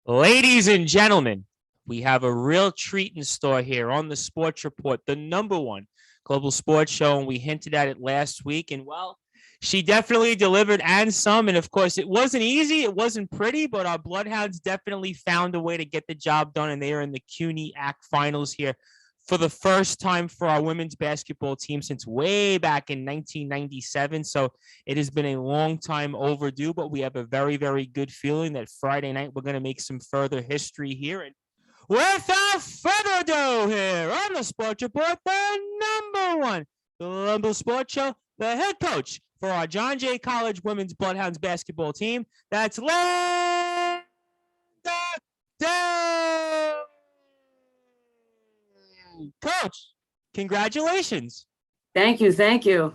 Ladies and gentlemen, we have a real treat in store here on the Sports Report, the number one global sports show. And we hinted at it last week. And well, she definitely delivered and some. And of course, it wasn't easy. It wasn't pretty, but our Bloodhounds definitely found a way to get the job done. And they are in the CUNY ACT finals here for the first time for our women's basketball team since way back in 1997. So it has been a long time overdue, but we have a very, very good feeling that Friday night we're going to make some further history here. And without further ado, here on the Sports Report, the number one global sports show, the head coach for our John Jay College women's Bloodhounds basketball team. That's Lynda. Coach, congratulations. Thank you. Thank you.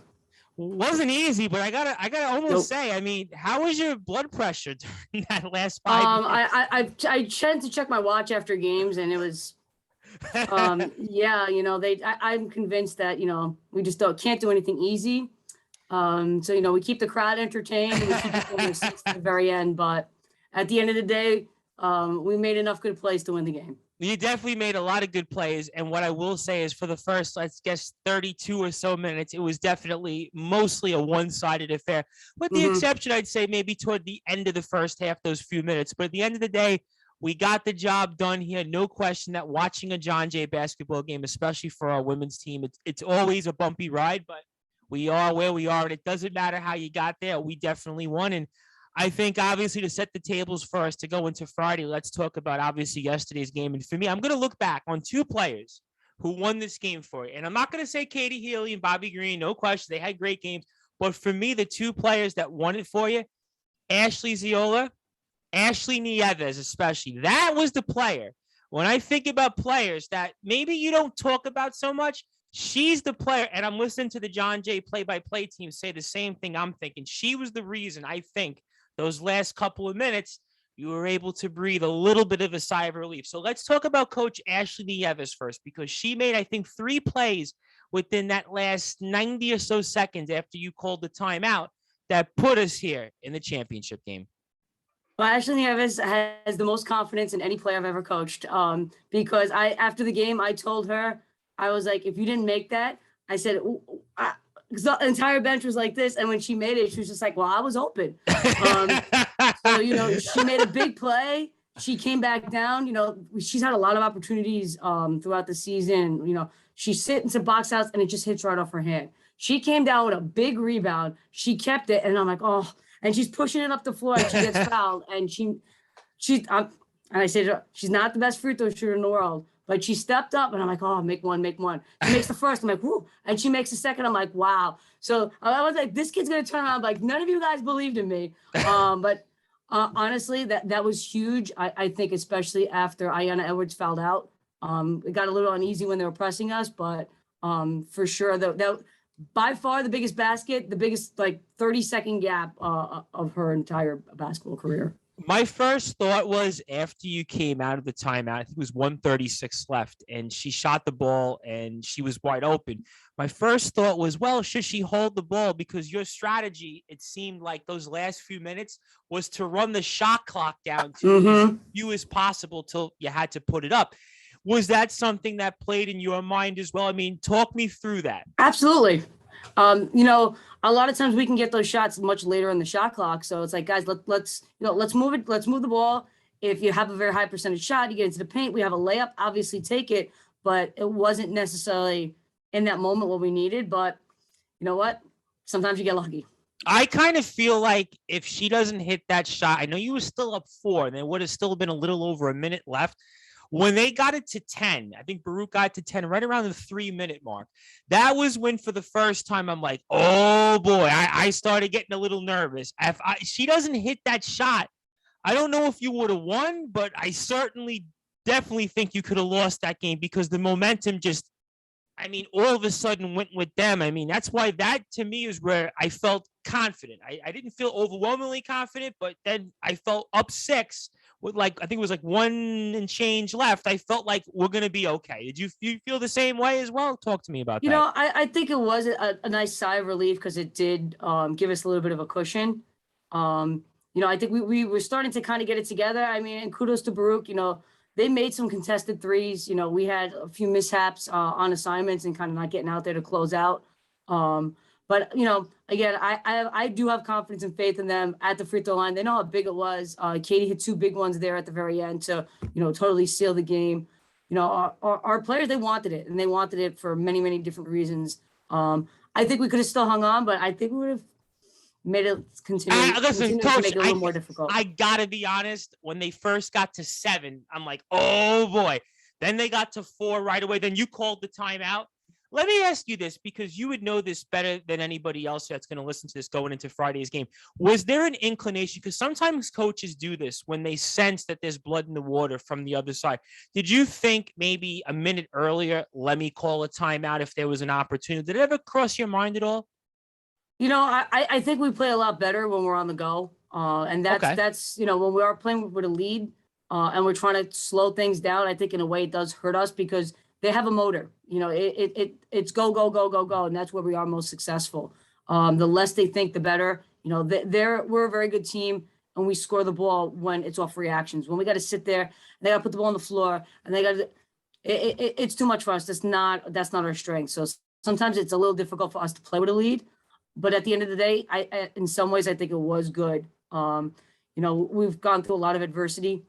Wasn't easy, but I gotta almost say, I mean, how was your blood pressure during that last 5 minutes? I tend to check my watch after games, and it was, yeah, I'm convinced that, we just can't do anything easy. So, we keep the crowd entertained and we keep it going to the very end. But at the end of the day, we made enough good plays to win the game. You definitely made a lot of good plays. And what I will say is for the first, let's guess, 32 or so minutes, it was definitely mostly a one-sided affair, with the exception, I'd say, maybe toward the end of the first half, those few minutes. But at the end of the day, we got the job done here. No question that watching a John Jay basketball game, especially for our women's team, it's always a bumpy ride, but we are where we are. And it doesn't matter how you got there. We definitely won. And I think, obviously, to set the tables for us to go into Friday, let's talk about, obviously, yesterday's game. And for me, I'm going to look back on two players who won this game for you. And I'm not going to say Katie Healy and Bobby Green, no question. They had great games. But for me, the two players that won it for you, Ashley Ziola, Ashley Nieves especially. That was the player. When I think about players that maybe you don't talk about so much, she's the player. And I'm listening to the John Jay play-by-play team say the same thing I'm thinking. She was the reason, I think, those last couple of minutes, you were able to breathe a little bit of a sigh of relief. So let's talk about Coach Ashley Nieves first, because she made, I think, 3 plays within that last 90 or so seconds after you called the timeout that put us here in the championship game. Well, Ashley Nieves has the most confidence in any player I've ever coached. Because after the game, I told her, I was like, if you didn't make that, I said, because the entire bench was like this. And when she made it, she was just like, well, I was open. So, she made a big play. She came back down. She's had a lot of opportunities throughout the season. She's sitting some box outs and it just hits right off her hand. She came down with a big rebound. She kept it. And I'm like, oh, and she's pushing it up the floor and she gets fouled. And and I said, she's not the best free throw shooter in the world. But she stepped up, and I'm like, oh, make one. She makes the first. I'm like, whoo. And she makes the second. I'm like, wow. So I was like, this kid's going to turn around. Like, none of you guys believed in me. But honestly, that was huge. I think especially after Ayanna Edwards fouled out. It got a little uneasy when they were pressing us. But for sure, that by far the biggest basket, the biggest 30-second gap of her entire basketball career. My first thought was after you came out of the timeout, I think it was 1:36 left, and she shot the ball and she was wide open. My first thought was, well, should she hold the ball? Because your strategy, it seemed like those last few minutes, was to run the shot clock down to as few as possible till you had to put it up. Was that something that played in your mind as well? I mean, talk me through that. Absolutely. A lot of times we can get those shots much later in the shot clock. So it's like, guys, let's move it. Let's move the ball. If you have a very high percentage shot, you get into the paint, we have a layup, obviously take it, but it wasn't necessarily in that moment what we needed. But you know what? Sometimes you get lucky. I kind of feel like if she doesn't hit that shot, I know you were still up 4 and there would have still been a little over a minute left. When they got it to 10, I think Baruch got to 10 right around the 3-minute mark. That was when, for the first time, I'm like, oh, boy, I started getting a little nervous. If she doesn't hit that shot, I don't know if you would have won, but I definitely think you could have lost that game because the momentum just, all of a sudden went with them. That's why that, to me, is where I felt confident. I didn't feel overwhelmingly confident, but then I felt up 6 with I think it was 1 and change left. I felt like we're going to be okay. Did you feel the same way as well? Talk to me about that. I think it was a nice sigh of relief because it did give us a little bit of a cushion. I think we were starting to kind of get it together. I mean, and kudos to Baruch, they made some contested threes. We had a few mishaps on assignments and kind of not getting out there to close out. But again, I do have confidence and faith in them at the free throw line. They know how big it was. Katie hit 2 big ones there at the very end to totally seal the game. Our players, they wanted it, and they wanted it for many, many different reasons. I think we could have still hung on, but I think we would have made it continue Listen, to make Coach, it a little more difficult. I gotta be honest. When they first got to 7, I'm like, oh boy. Then they got to 4 right away. Then you called the timeout. Let me ask you this, because you would know this better than anybody else that's going to listen to this going into Friday's game. Was there an inclination? Because sometimes coaches do this when they sense that there's blood in the water from the other side. Did you think maybe a minute earlier, let me call a timeout if there was an opportunity? Did it ever cross your mind at all? I think we play a lot better when we're on the go. And that's when we are playing with a lead and we're trying to slow things down, I think in a way it does hurt us because they have a motor. It's go, go, go, go, go. And that's where we are most successful. The less they think, the better. We're a very good team and we score the ball when it's off reactions. When we got to sit there, and they got to put the ball on the floor and they got to, it's too much for us. That's not our strength. So sometimes it's a little difficult for us to play with a lead. But at the end of the day, in some ways, I think it was good. We've gone through a lot of adversity.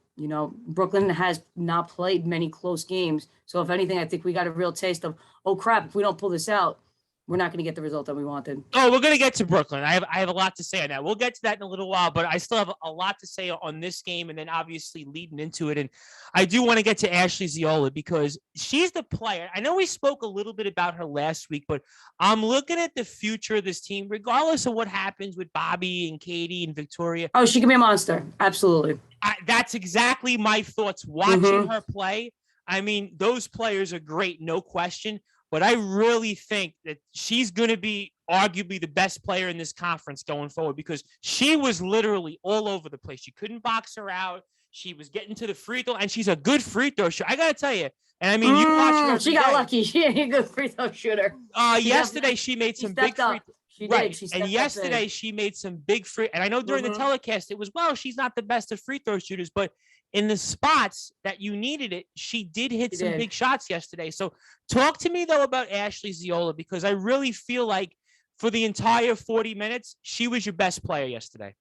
Brooklyn has not played many close games. So if anything, I think we got a real taste of, oh crap, if we don't pull this out, we're not going to get the result that we wanted. Oh, we're going to get to Brooklyn. I have a lot to say on that. We'll get to that in a little while, but I still have a lot to say on this game and then obviously leading into it. And I do want to get to Ashley Ziola because she's the player. I know we spoke a little bit about her last week, but I'm looking at the future of this team, regardless of what happens with Bobby and Katie and Victoria. Oh, she can be a monster. Absolutely. That's exactly my thoughts watching her play. I mean, those players are great, no question. But I really think that she's going to be arguably the best player in this conference going forward because she was literally all over the place. You couldn't box her out. She was getting to the free throw, and she's a good free throw shooter. I got to tell you. And I mean, you watch her. She got lucky. She ain't a good free throw shooter. Yesterday, she made some big free throws. She did. And yesterday, she made some big free. And I know during the telecast, it was, well, she's not the best of free throw shooters, but in the spots that you needed it, she did hit some big shots yesterday. So talk to me, though, about Ashley Ziola, because I really feel like for the entire 40 minutes, she was your best player yesterday.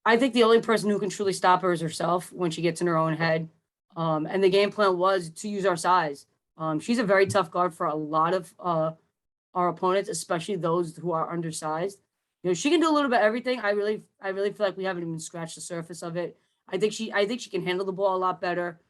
I think the only person who can truly stop her is herself when she gets in her own head. And the game plan was to use our size. She's a very tough guard for a lot of our opponents, especially those who are undersized. She can do a little bit of everything. I really feel like we haven't even scratched the surface of it. I think she can handle the ball a lot better.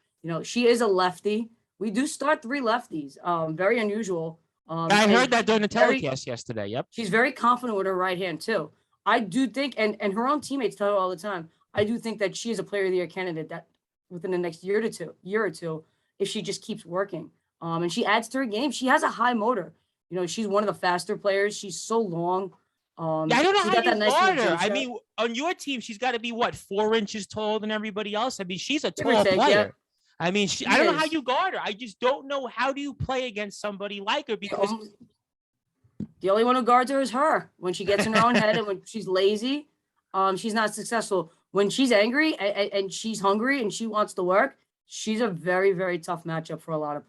She is a lefty. We do start 3 lefties. Very unusual. I heard that during the telecast yesterday. Yep. She's very confident with her right hand too. I do think, and her own teammates tell her all the time, I do think that she is a player of the year candidate that within the next year or two, if she just keeps working. And she adds to her game. She has a high motor. She's one of the faster players. She's so long. I don't know how you guard her. I mean, on your team, she's got to be 4 inches taller than everybody else. I mean, she's a tall player. Yeah. I mean, I don't know how you guard her. I just don't know how do you play against somebody like her because the only one who guards her is her. When she gets in her own head and when she's lazy, she's not successful. When she's angry and she's hungry and she wants to work, she's a very, very tough matchup for a lot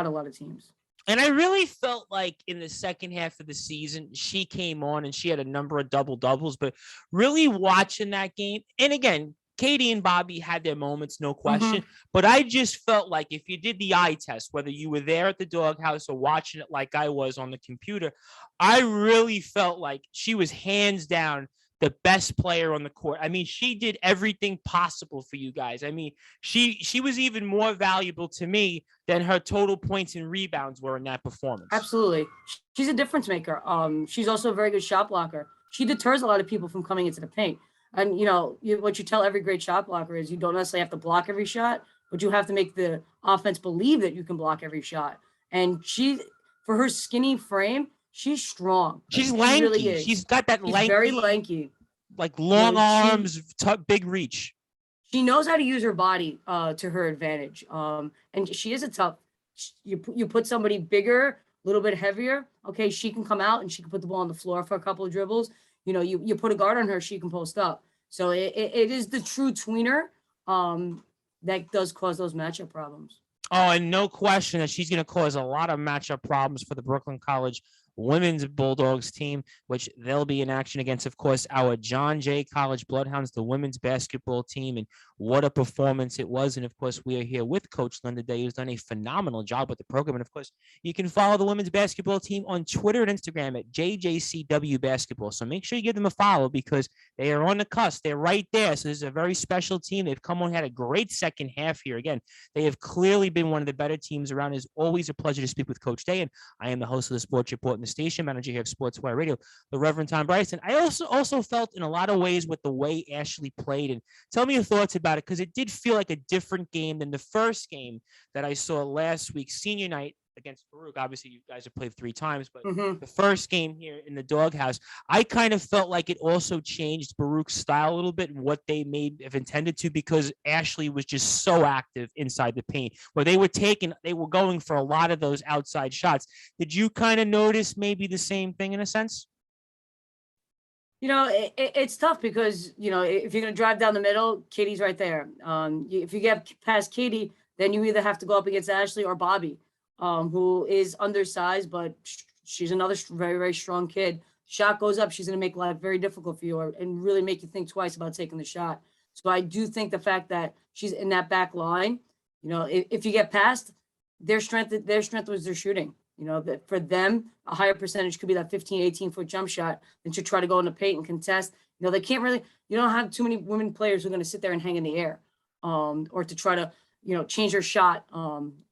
of teams. And I really felt like in the second half of the season, she came on and she had a number of double-doubles, but really watching that game, and again, Katie and Bobby had their moments, no question, but I just felt like if you did the eye test, whether you were there at the doghouse or watching it like I was on the computer, I really felt like she was hands down the best player on the court. I mean, she did everything possible for you guys. I mean, she was even more valuable to me than her total points and rebounds were in that performance. Absolutely. She's a difference maker. She's also a very good shot blocker. She deters a lot of people from coming into the paint. And, what you tell every great shot blocker is you don't necessarily have to block every shot, but you have to make the offense believe that you can block every shot. And for her skinny frame, she's strong. She's lanky. Really is. She's got that lanky. Very lanky. Like long arms, big reach. She knows how to use her body to her advantage. And she is a tough. You put somebody bigger, a little bit heavier. Okay, she can come out and she can put the ball on the floor for a couple of dribbles. You put a guard on her, she can post up. So it is the true tweener that does cause those matchup problems. Oh, and no question that she's going to cause a lot of matchup problems for the Brooklyn College women's Bulldogs team, which they'll be in action against, of course, our John Jay College Bloodhounds, the women's basketball team. And what a performance it was. And of course, we are here with Coach Lynda Day, who's done a phenomenal job with the program. And of course, you can follow the women's basketball team on Twitter and Instagram at JJCW Basketball. So make sure you give them a follow because they are on the cusp. They're right there. So this is a very special team. They've come on, had a great second half here. Again, they have clearly been one of the better teams around. It's always a pleasure to speak with Coach Day. And I am the host of the Sports Report and the station manager here of Sportswire Radio, the Reverend Tom Bryson. I also felt in a lot of ways with the way Ashley played. And tell me your thoughts about it, because it did feel like a different game than the first game that I saw last week, senior night against Baruch. Obviously, you guys have played 3 times, but the first game here in the doghouse, I kind of felt like it also changed Baruch's style a little bit and what they may have intended to, because Ashley was just so active inside the paint where they were going for a lot of those outside shots. Did you kind of notice maybe the same thing in a sense? You know, it's tough because, you know, if you're going to drive down the middle, Katie's right there. If you get past Katie, then you either have to go up against Ashley or Bobby, who is undersized, but she's another very, very strong kid. Shot goes up, she's going to make life very difficult for you and really make you think twice about taking the shot. So I do think the fact that she's in that back line, you know, if you get past, their strength was their shooting. You know, that for them, a higher percentage could be that 15, 18-foot jump shot than to try to go in the paint and contest. You know, they can't really, you don't have too many women players who are going to sit there and hang in the air or to try to, you know, change their shot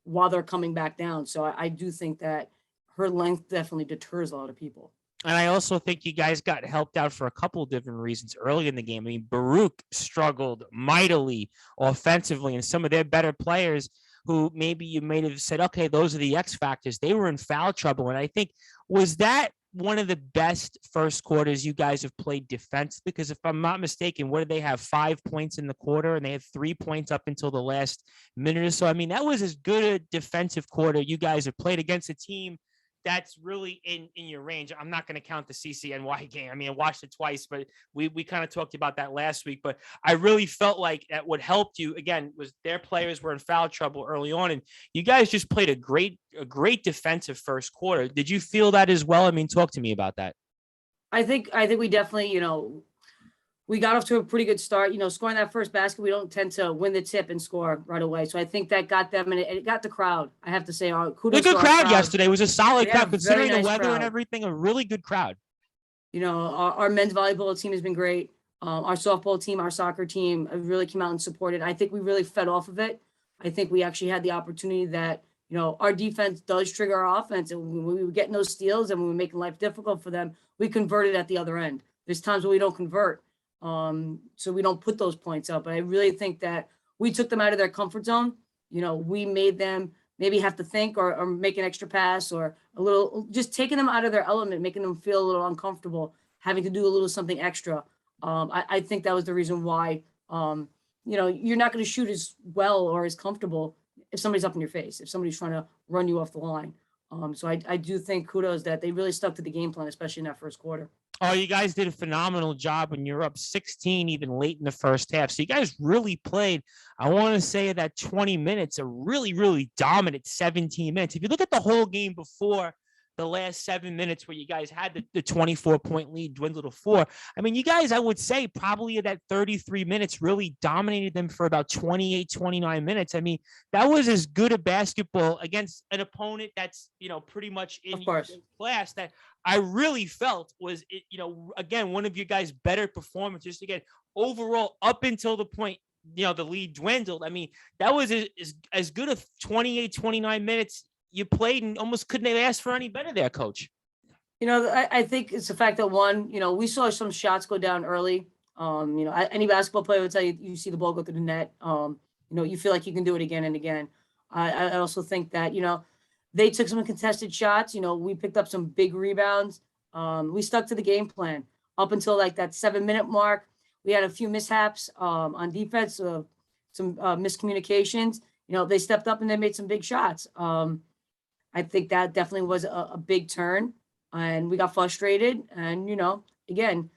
while they're coming back down. So I do think that her length definitely deters a lot of people. And I also think you guys got helped out for a couple of different reasons early in the game. I mean, Baruch struggled mightily offensively, and some of their better players who maybe you may have said, okay, those are the X factors, they were in foul trouble. And I think, was that one of the best first quarters you guys have played defense? Because if I'm not mistaken, what did they have, 5 points in the quarter, and they had 3 points up until the last minute or so? I mean, that was as good a defensive quarter you guys have played against a team that's really in your range. I'm not going to count the CCNY game. I mean, I watched it twice, but we kind of talked about that last week. But I really felt like that what helped you, again, was their players were in foul trouble early on, and you guys just played a great defensive first quarter. Did you feel that as well? I mean, talk to me about that. I think we definitely, you know, we got off to a pretty good start. You know, scoring that first basket, we don't tend to win the tip and score right away. So I think that got them, and it got the crowd. I have to say, kudos to our crowd yesterday. It was a solid crowd, considering the weather crowd and everything. A really good crowd. You know, our men's volleyball team has been great. Our softball team, our soccer team really came out and supported. I think we really fed off of it. I think we actually had the opportunity that, you know, our defense does trigger our offense. And when we were getting those steals and we were making life difficult for them, we converted at the other end. There's times where we don't convert. So we don't put those points up. But I really think that we took them out of their comfort zone. You know, we made them maybe have to think or make an extra pass or a little, just taking them out of their element, making them feel a little uncomfortable, having to do a little something extra. I think that was the reason why, you know, you're not going to shoot as well or as comfortable if somebody's up in your face, if somebody's trying to run you off the line. So I do think kudos that they really stuck to the game plan, especially in that first quarter. Oh, you guys did a phenomenal job when you're up 16, even late in the first half. So you guys really played, I want to say that 20 minutes, a really, really dominant 17 minutes. If you look at the whole game before the last 7 minutes where you guys had the 24-point lead dwindle to 4, I mean, you guys, I would say probably that 33 minutes really dominated them for about 28, 29 minutes. I mean, that was as good a basketball against an opponent that's, you know, pretty much in your class that I really felt was, you know, again, one of you guys' better performances. Again, overall, up until the point, you know, the lead dwindled. I mean, that was as good a 28, 29 minutes you played, and almost couldn't have asked for any better there, Coach. You know, I think it's the fact that, one, you know, we saw some shots go down early. You know, any basketball player would tell you, you see the ball go through the net. You know, you feel like you can do it again and again. I also think that, you know, they took some contested shots. You know, we picked up some big rebounds. We stuck to the game plan up until like that 7-minute mark. We had a few mishaps on defense, some miscommunications. You know, they stepped up and they made some big shots. I think that definitely was a big turn, and we got frustrated. And, you know, again,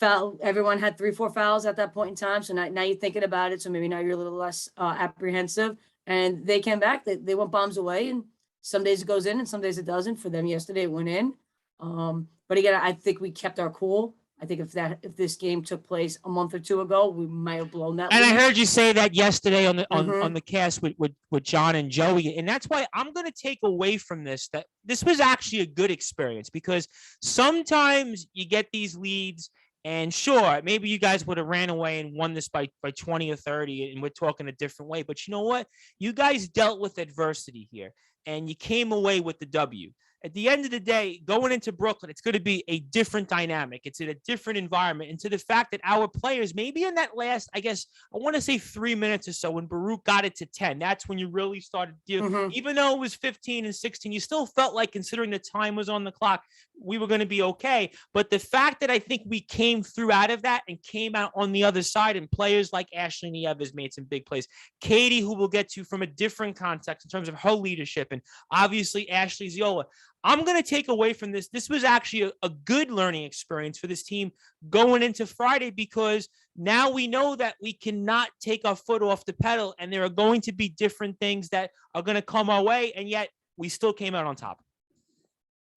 everyone had 3-4 fouls at that point in time. So now you're thinking about it. So maybe now you're a little less apprehensive. And they came back. They went bombs away. And some days it goes in and some days it doesn't. For them yesterday, it went in. But again, I think we kept our cool. I think if this game took place a month or two ago, we might have blown that. And lead. I heard you say that yesterday on the on the cast with John and Joey, and that's why I'm going to take away from this that this was actually a good experience, because sometimes you get these leads, and sure, maybe you guys would have ran away and won this by 20 or 30, and we're talking a different way. But you know what? You guys dealt with adversity here, and you came away with the W. At the end of the day, going into Brooklyn, it's going to be a different dynamic. It's in a different environment. And to the fact that our players, maybe in that last, I guess, I want to say 3 minutes or so, when Baruch got it to 10, that's when you really started dealing. Even though it was 15 and 16, you still felt like, considering the time was on the clock, we were going to be okay. But the fact that I think we came through out of that and came out on the other side, and players like Ashley Nieves made some big plays. Katie, who we'll get to from a different context in terms of her leadership, and obviously Ashley Ziola. I'm going to take away from this. This was actually a good learning experience for this team going into Friday, because now we know that we cannot take our foot off the pedal, and there are going to be different things that are going to come our way, and yet we still came out on top.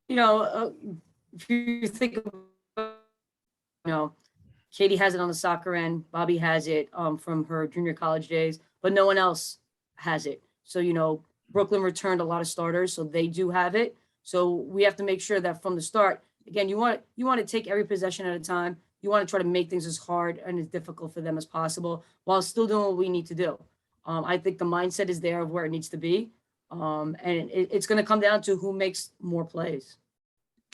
If you think about, Katie has it on the soccer end, Bobby has it from her junior college days, but no one else has it. So, Brooklyn returned a lot of starters, so they do have it. So we have to make sure that from the start, again, you want to take every possession at a time. You want to try to make things as hard and as difficult for them as possible while still doing what we need to do. I think the mindset is there of where it needs to be. And it's going to come down to who makes more plays.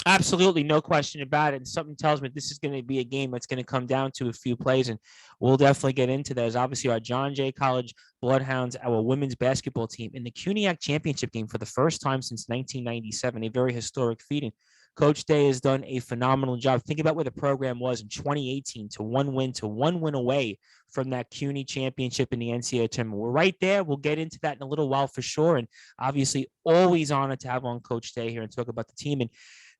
Absolutely, no question about it. And something tells me this is going to be a game that's going to come down to a few plays, and we'll definitely get into that. As obviously our John Jay College Bloodhounds, our women's basketball team, in the CUNYAC championship game for the first time since 1997, a very historic feat. And Coach Day has done a phenomenal job. Think about where the program was in 2018 to one win away from that CUNY championship in the NCAA tournament. We're right there. We'll get into that in a little while for sure. And obviously always honored to have on Coach Day here and talk about the team. And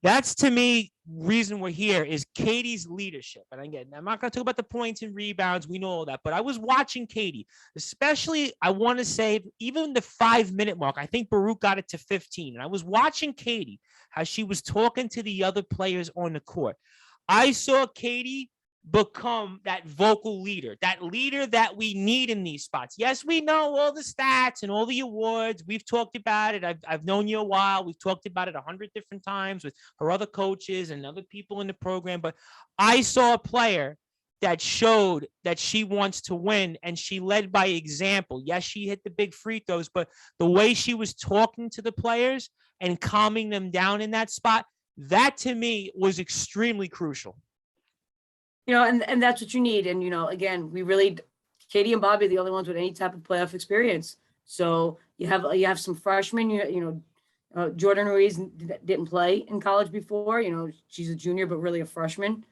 that's, to me, reason we're here is Katie's leadership. And again, I'm not going to talk about the points and rebounds. We know all that. But I was watching Katie, especially, I want to say, even the 5-minute mark. I think Baruch got it to 15. And I was watching Katie, how she was talking to the other players on the court. I saw Katie become that vocal leader, that leader that we need in these spots. Yes, we know all the stats and all the awards. We've talked about it. I've known you a while. We've talked about it 100 different times with her other coaches and other people in the program. But I saw a player that showed that she wants to win, and she led by example. Yes, she hit the big free throws, but the way she was talking to the players and calming them down in that spot, that to me was extremely crucial. And that's what you need. And, again, Katie and Bobby are the only ones with any type of playoff experience. So you have some freshmen, Jordan Ruiz didn't play in college before, she's a junior, but really a freshman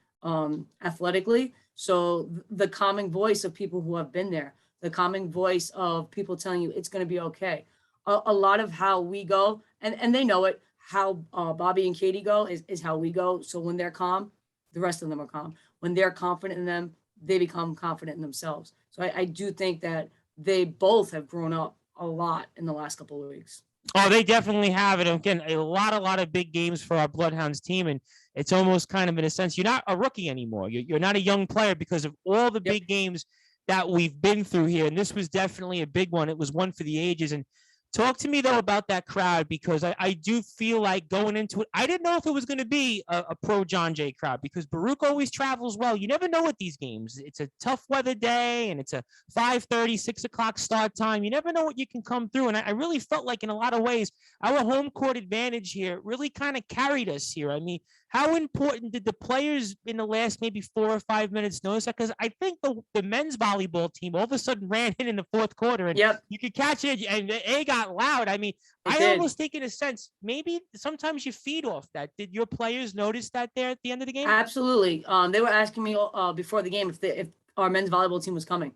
athletically. So the calming voice of people who have been there, the calming voice of people telling you it's going to be okay. A lot of how we go, and they know it, how Bobby and Katie go is how we go. So when they're calm, the rest of them are calm. When they're confident in them, they become confident in themselves. So I do think that they both have grown up a lot in the last couple of weeks. Oh, they definitely have it. Again, a lot of big games for our Bloodhounds team. And it's almost kind of, in a sense, you're not a rookie anymore. You're not a young player because of all the big games that we've been through here. And this was definitely a big one. It was one for the ages. And talk to me, though, about that crowd, because I do feel like going into it, I didn't know if it was going to be a pro John Jay crowd, because Baruch always travels well. You never know at these games. It's a tough weather day, and it's a 5:30, 6 o'clock start time. You never know what you can come through. And I really felt like, in a lot of ways, our home court advantage here really kind of carried us here. I mean, how important did the players in the last maybe 4 or 5 minutes notice that? Because I think the men's volleyball team all of a sudden ran in the fourth quarter, and you could catch it, and it got loud. I mean, almost think, in a sense, maybe sometimes you feed off that. Did your players notice that there at the end of the game? Absolutely. They were asking me before the game if our men's volleyball team was coming,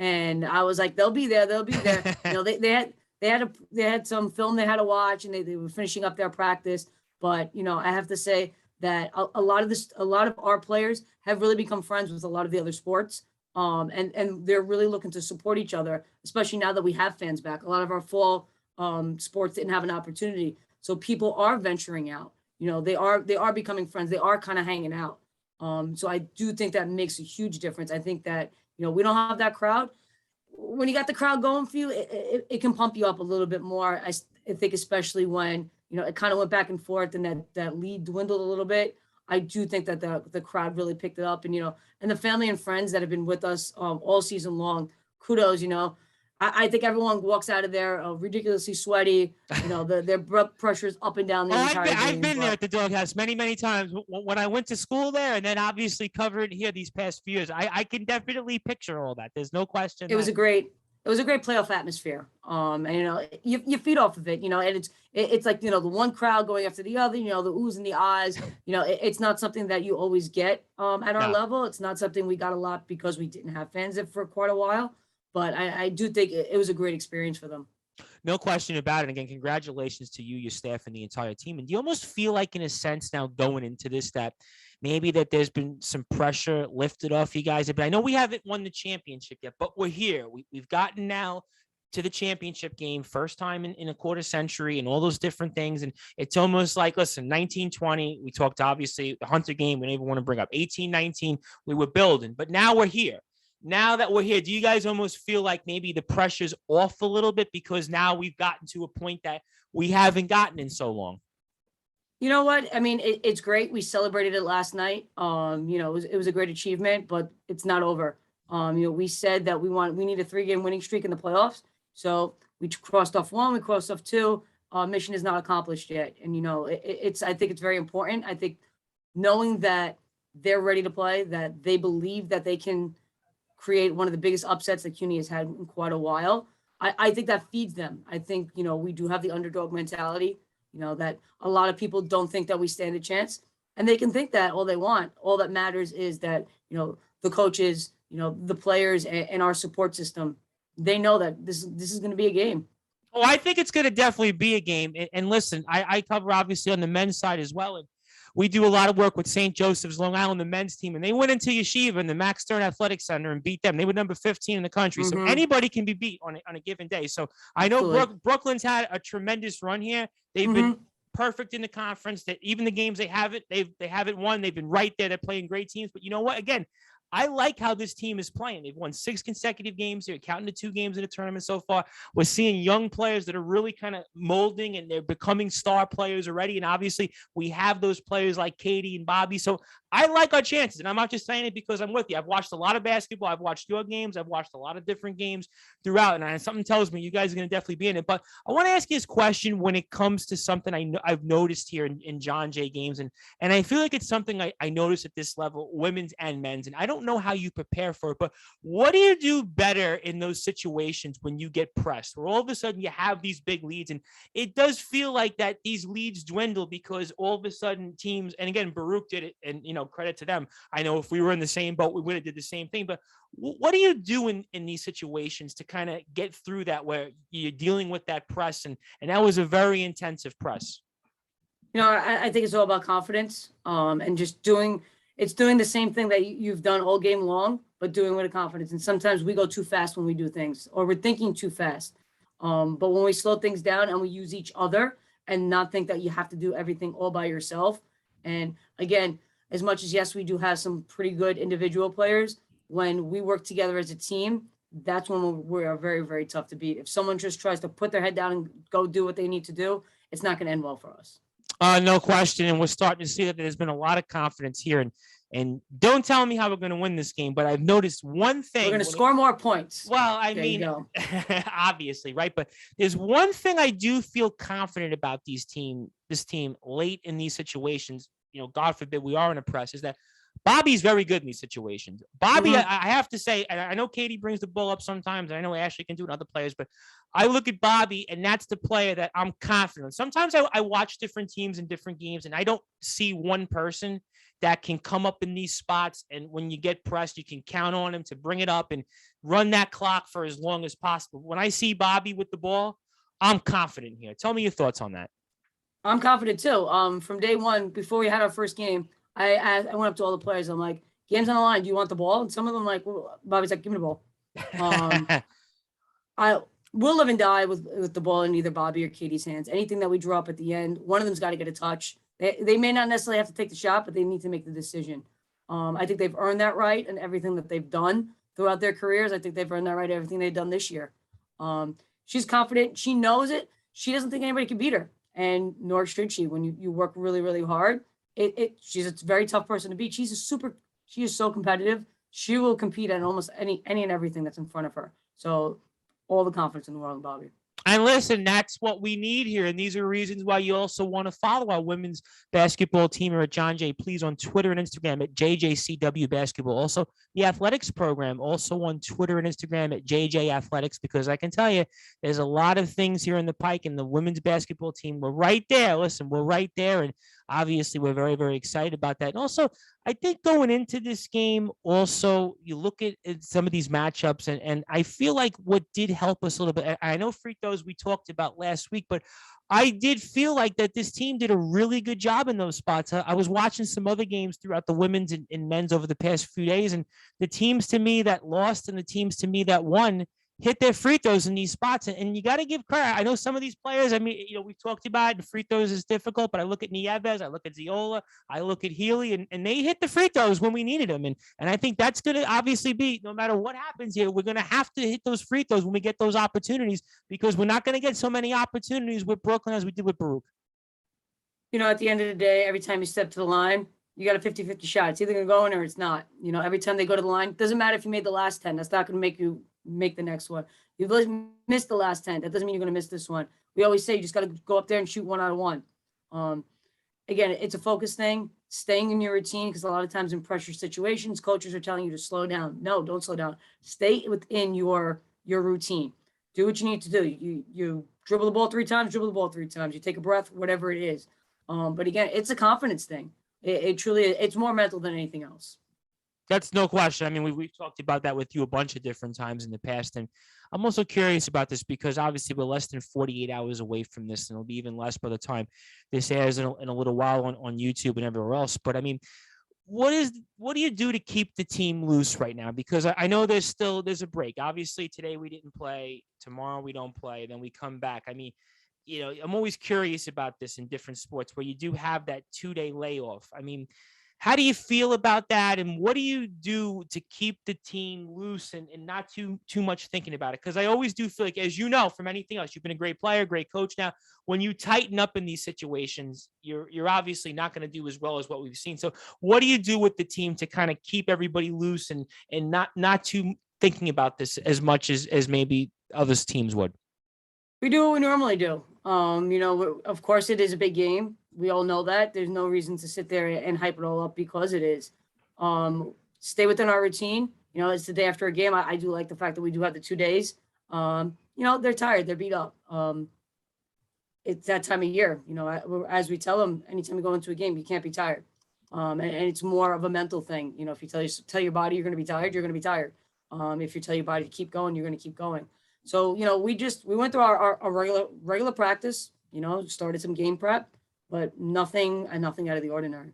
and I was like, they'll be there. They'll be there. They had some film they had to watch, and they were finishing up their practice. But I have to say, that a lot of our players have really become friends with a lot of the other sports. And they're really looking to support each other, especially now that we have fans back. A lot of our fall sports didn't have an opportunity. So people are venturing out. They are becoming friends. They are kind of hanging out. So I do think that makes a huge difference. I think that, we don't have that crowd. When you got the crowd going for you, it can pump you up a little bit more. I think especially when, it kind of went back and forth and that lead dwindled a little bit. I do think that the crowd really picked it up, and and the family and friends that have been with us all season long. Kudos, I think everyone walks out of there ridiculously sweaty. Their blood pressure's up and down the entire game. I've been there at the doghouse many, many times when I went to school there, and then obviously covered here these past few years. I can definitely picture all that. There's no question. It was a great playoff atmosphere. And you feed off of it, and it's like, the one crowd going after the other, the oohs and the ahs. It's not something that you always get at our level. It's not something we got a lot because we didn't have fans for quite a while. But I do think it was a great experience for them. No question about it. And again, congratulations to you, your staff, and the entire team. And do you almost feel like, in a sense, now going into this, that maybe that there's been some pressure lifted off you guys? But I know we haven't won the championship yet, but we're here. We've gotten now to the championship game, first time in a quarter century, and all those different things. And it's almost like, listen, 1920, we talked, obviously, the Hunter game, we didn't even want to bring up 1819, we were building, but now we're here. Now that we're here, do you guys almost feel like maybe the pressure's off a little bit because now we've gotten to a point that we haven't gotten in so long? You know what? I mean, it's great. We celebrated it last night. It was a great achievement, but it's not over. We said that we need a 3-game winning streak in the playoffs. So we crossed off 1, we crossed off 2. Mission is not accomplished yet. And, I think it's very important. I think knowing that they're ready to play, that they believe that they can create one of the biggest upsets that CUNY has had in quite a while. I think that feeds them. I think, we do have the underdog mentality, that a lot of people don't think that we stand a chance, and they can think that all they want. All that matters is that, the coaches, the players and our support system, they know that this is going to be a game. Oh, I think it's going to definitely be a game. And listen, I cover obviously on the men's side as well. And we do a lot of work with St. Joseph's, Long Island, the men's team, and they went into Yeshiva in the Max Stern Athletic Center and beat them. They were number 15 in the country. So anybody can be beat on a given day. So I know Brooklyn's had a tremendous run here. They've been perfect in the conference. That even the games they haven't won. They've been right there. They're playing great teams. But you know what? Again, I like how this team is playing. They've won 6 consecutive games. They're counting the 2 games in the tournament so far. We're seeing young players that are really kind of molding, and they're becoming star players already. And obviously, we have those players like Katie and Bobby. So I like our chances. And I'm not just saying it because I'm with you. I've watched a lot of basketball. I've watched your games. I've watched a lot of different games throughout. And something tells me you guys are going to definitely be in it. But I want to ask you this question when it comes to something I've noticed here in John Jay games. And I feel like it's something I notice at this level, women's and men's. And I don't know how you prepare for it, but what do you do better in those situations when you get pressed, where all of a sudden you have these big leads? And it does feel like that these leads dwindle because all of a sudden teams, and again, Baruch did it, and credit to them. I know if we were in the same boat, we would have did the same thing. But what do you do in these situations to kind of get through that, where you're dealing with that press? And that was a very intensive press. I think it's all about confidence, and just doing the same thing that you've done all game long, but doing with a confidence. And sometimes we go too fast when we do things, or we're thinking too fast. But when we slow things down and we use each other and not think that you have to do everything all by yourself. And again, as much as, yes, we do have some pretty good individual players, when we work together as a team, that's when we are very, very tough to beat. If someone just tries to put their head down and go do what they need to do, it's not going to end well for us. No question. And we're starting to see that there's been a lot of confidence here. And don't tell me how we're going to win this game, but I've noticed one thing. We're going to score more points. Well, I mean, obviously, right? But there's one thing I do feel confident about this team late in these situations. God forbid we are in a press, is that Bobby's very good in these situations. Bobby, I have to say, and I know Katie brings the ball up sometimes, and I know Ashley can do it, and other players, but I look at Bobby, and that's the player that I'm confident. Sometimes I watch different teams in different games, and I don't see one person that can come up in these spots, and when you get pressed, you can count on him to bring it up and run that clock for as long as possible. When I see Bobby with the ball, I'm confident here. Tell me your thoughts on that. I'm confident too. From day one, before we had our first game, I went up to all the players. I'm like, game's on the line. Do you want the ball? And some of them like, well, Bobby's like, give me the ball. I We'll live and die with the ball in either Bobby or Katie's hands. Anything that we draw up at the end, one of them's got to get a touch. They may not necessarily have to take the shot, but they need to make the decision. I think they've earned that right, and everything that they've done throughout their careers, I think they've earned that right. Everything they've done this year. She's confident. She knows it. She doesn't think anybody can beat her, and nor should she. When you work really, really hard, she's a very tough person to beat. She is so competitive. She will compete at almost any and everything that's in front of her. So all the confidence in the world in Bobby. And listen, that's what we need here. And these are reasons why you also want to follow our women's basketball team here at John Jay. Please on Twitter and Instagram at JJCW Basketball. Also, the athletics program, also on Twitter and Instagram at JJ Athletics, because I can tell you, there's a lot of things here in the pike, and the women's basketball team, we're right there. Listen, we're right there. And obviously, we're very, very excited about that. And also, I think going into this game, also, you look at some of these matchups, and I feel like what did help us a little bit, I know free throws we talked about last week, but I did feel like that this team did a really good job in those spots. I was watching some other games throughout the women's and men's over the past few days, and the teams to me that lost and the teams to me that won hit their free throws in these spots. And you got to give credit. I know some of these players, I mean, we've talked about it, and free throws is difficult, but I look at Nieves, I look at Ziola, I look at Healy, and they hit the free throws when we needed them. And I think that's going to obviously be, no matter what happens here, we're going to have to hit those free throws when we get those opportunities, because we're not going to get so many opportunities with Brooklyn as we did with Baruch. At the end of the day, every time you step to the line, you got a 50-50 shot. It's either going to go in or it's not. Every time they go to the line, doesn't matter if you made the last 10. That's not going to make you make the next one. You've missed the last 10. That doesn't mean you're going to miss this one. We always say you just got to go up there and shoot 1 out of 1. Again, it's a focus thing, staying in your routine, because a lot of times in pressure situations, coaches are telling you to slow down. No, don't slow down. Stay within your routine. Do what you need to do. You dribble the ball 3 times, dribble the ball 3 times. You take a breath, whatever it is. But again, it's a confidence thing. It truly, it's more mental than anything else. That's no question. I mean, we've talked about that with you a bunch of different times in the past. And I'm also curious about this, because obviously we're less than 48 hours away from this, and it'll be even less by the time this airs in a little while on YouTube and everywhere else. But I mean, what do you do to keep the team loose right now? Because I know there's a break. Obviously today we didn't play, tomorrow we don't play, then we come back. I mean, I'm always curious about this in different sports where you do have that 2-day layoff. I mean, how do you feel about that? And what do you do to keep the team loose and not too much thinking about it? Because I always do feel like, as you know, from anything else, you've been a great player, great coach. Now, when you tighten up in these situations, you're obviously not going to do as well as what we've seen. So what do you do with the team to kind of keep everybody loose and not too thinking about this as much as maybe other teams would? We do what we normally do. Of course, it is a big game. We all know that. There's no reason to sit there and hype it all up, because it is. Stay within our routine. It's the day after a game. I do like the fact that we do have the 2 days. They're tired. They're beat up. It's that time of year. As we tell them, anytime we go into a game, you can't be tired. And it's more of a mental thing. If you tell your body you're going to be tired, you're going to be tired. If you tell your body to keep going, you're going to keep going. So, we went through our regular practice, started some game prep, but nothing out of the ordinary.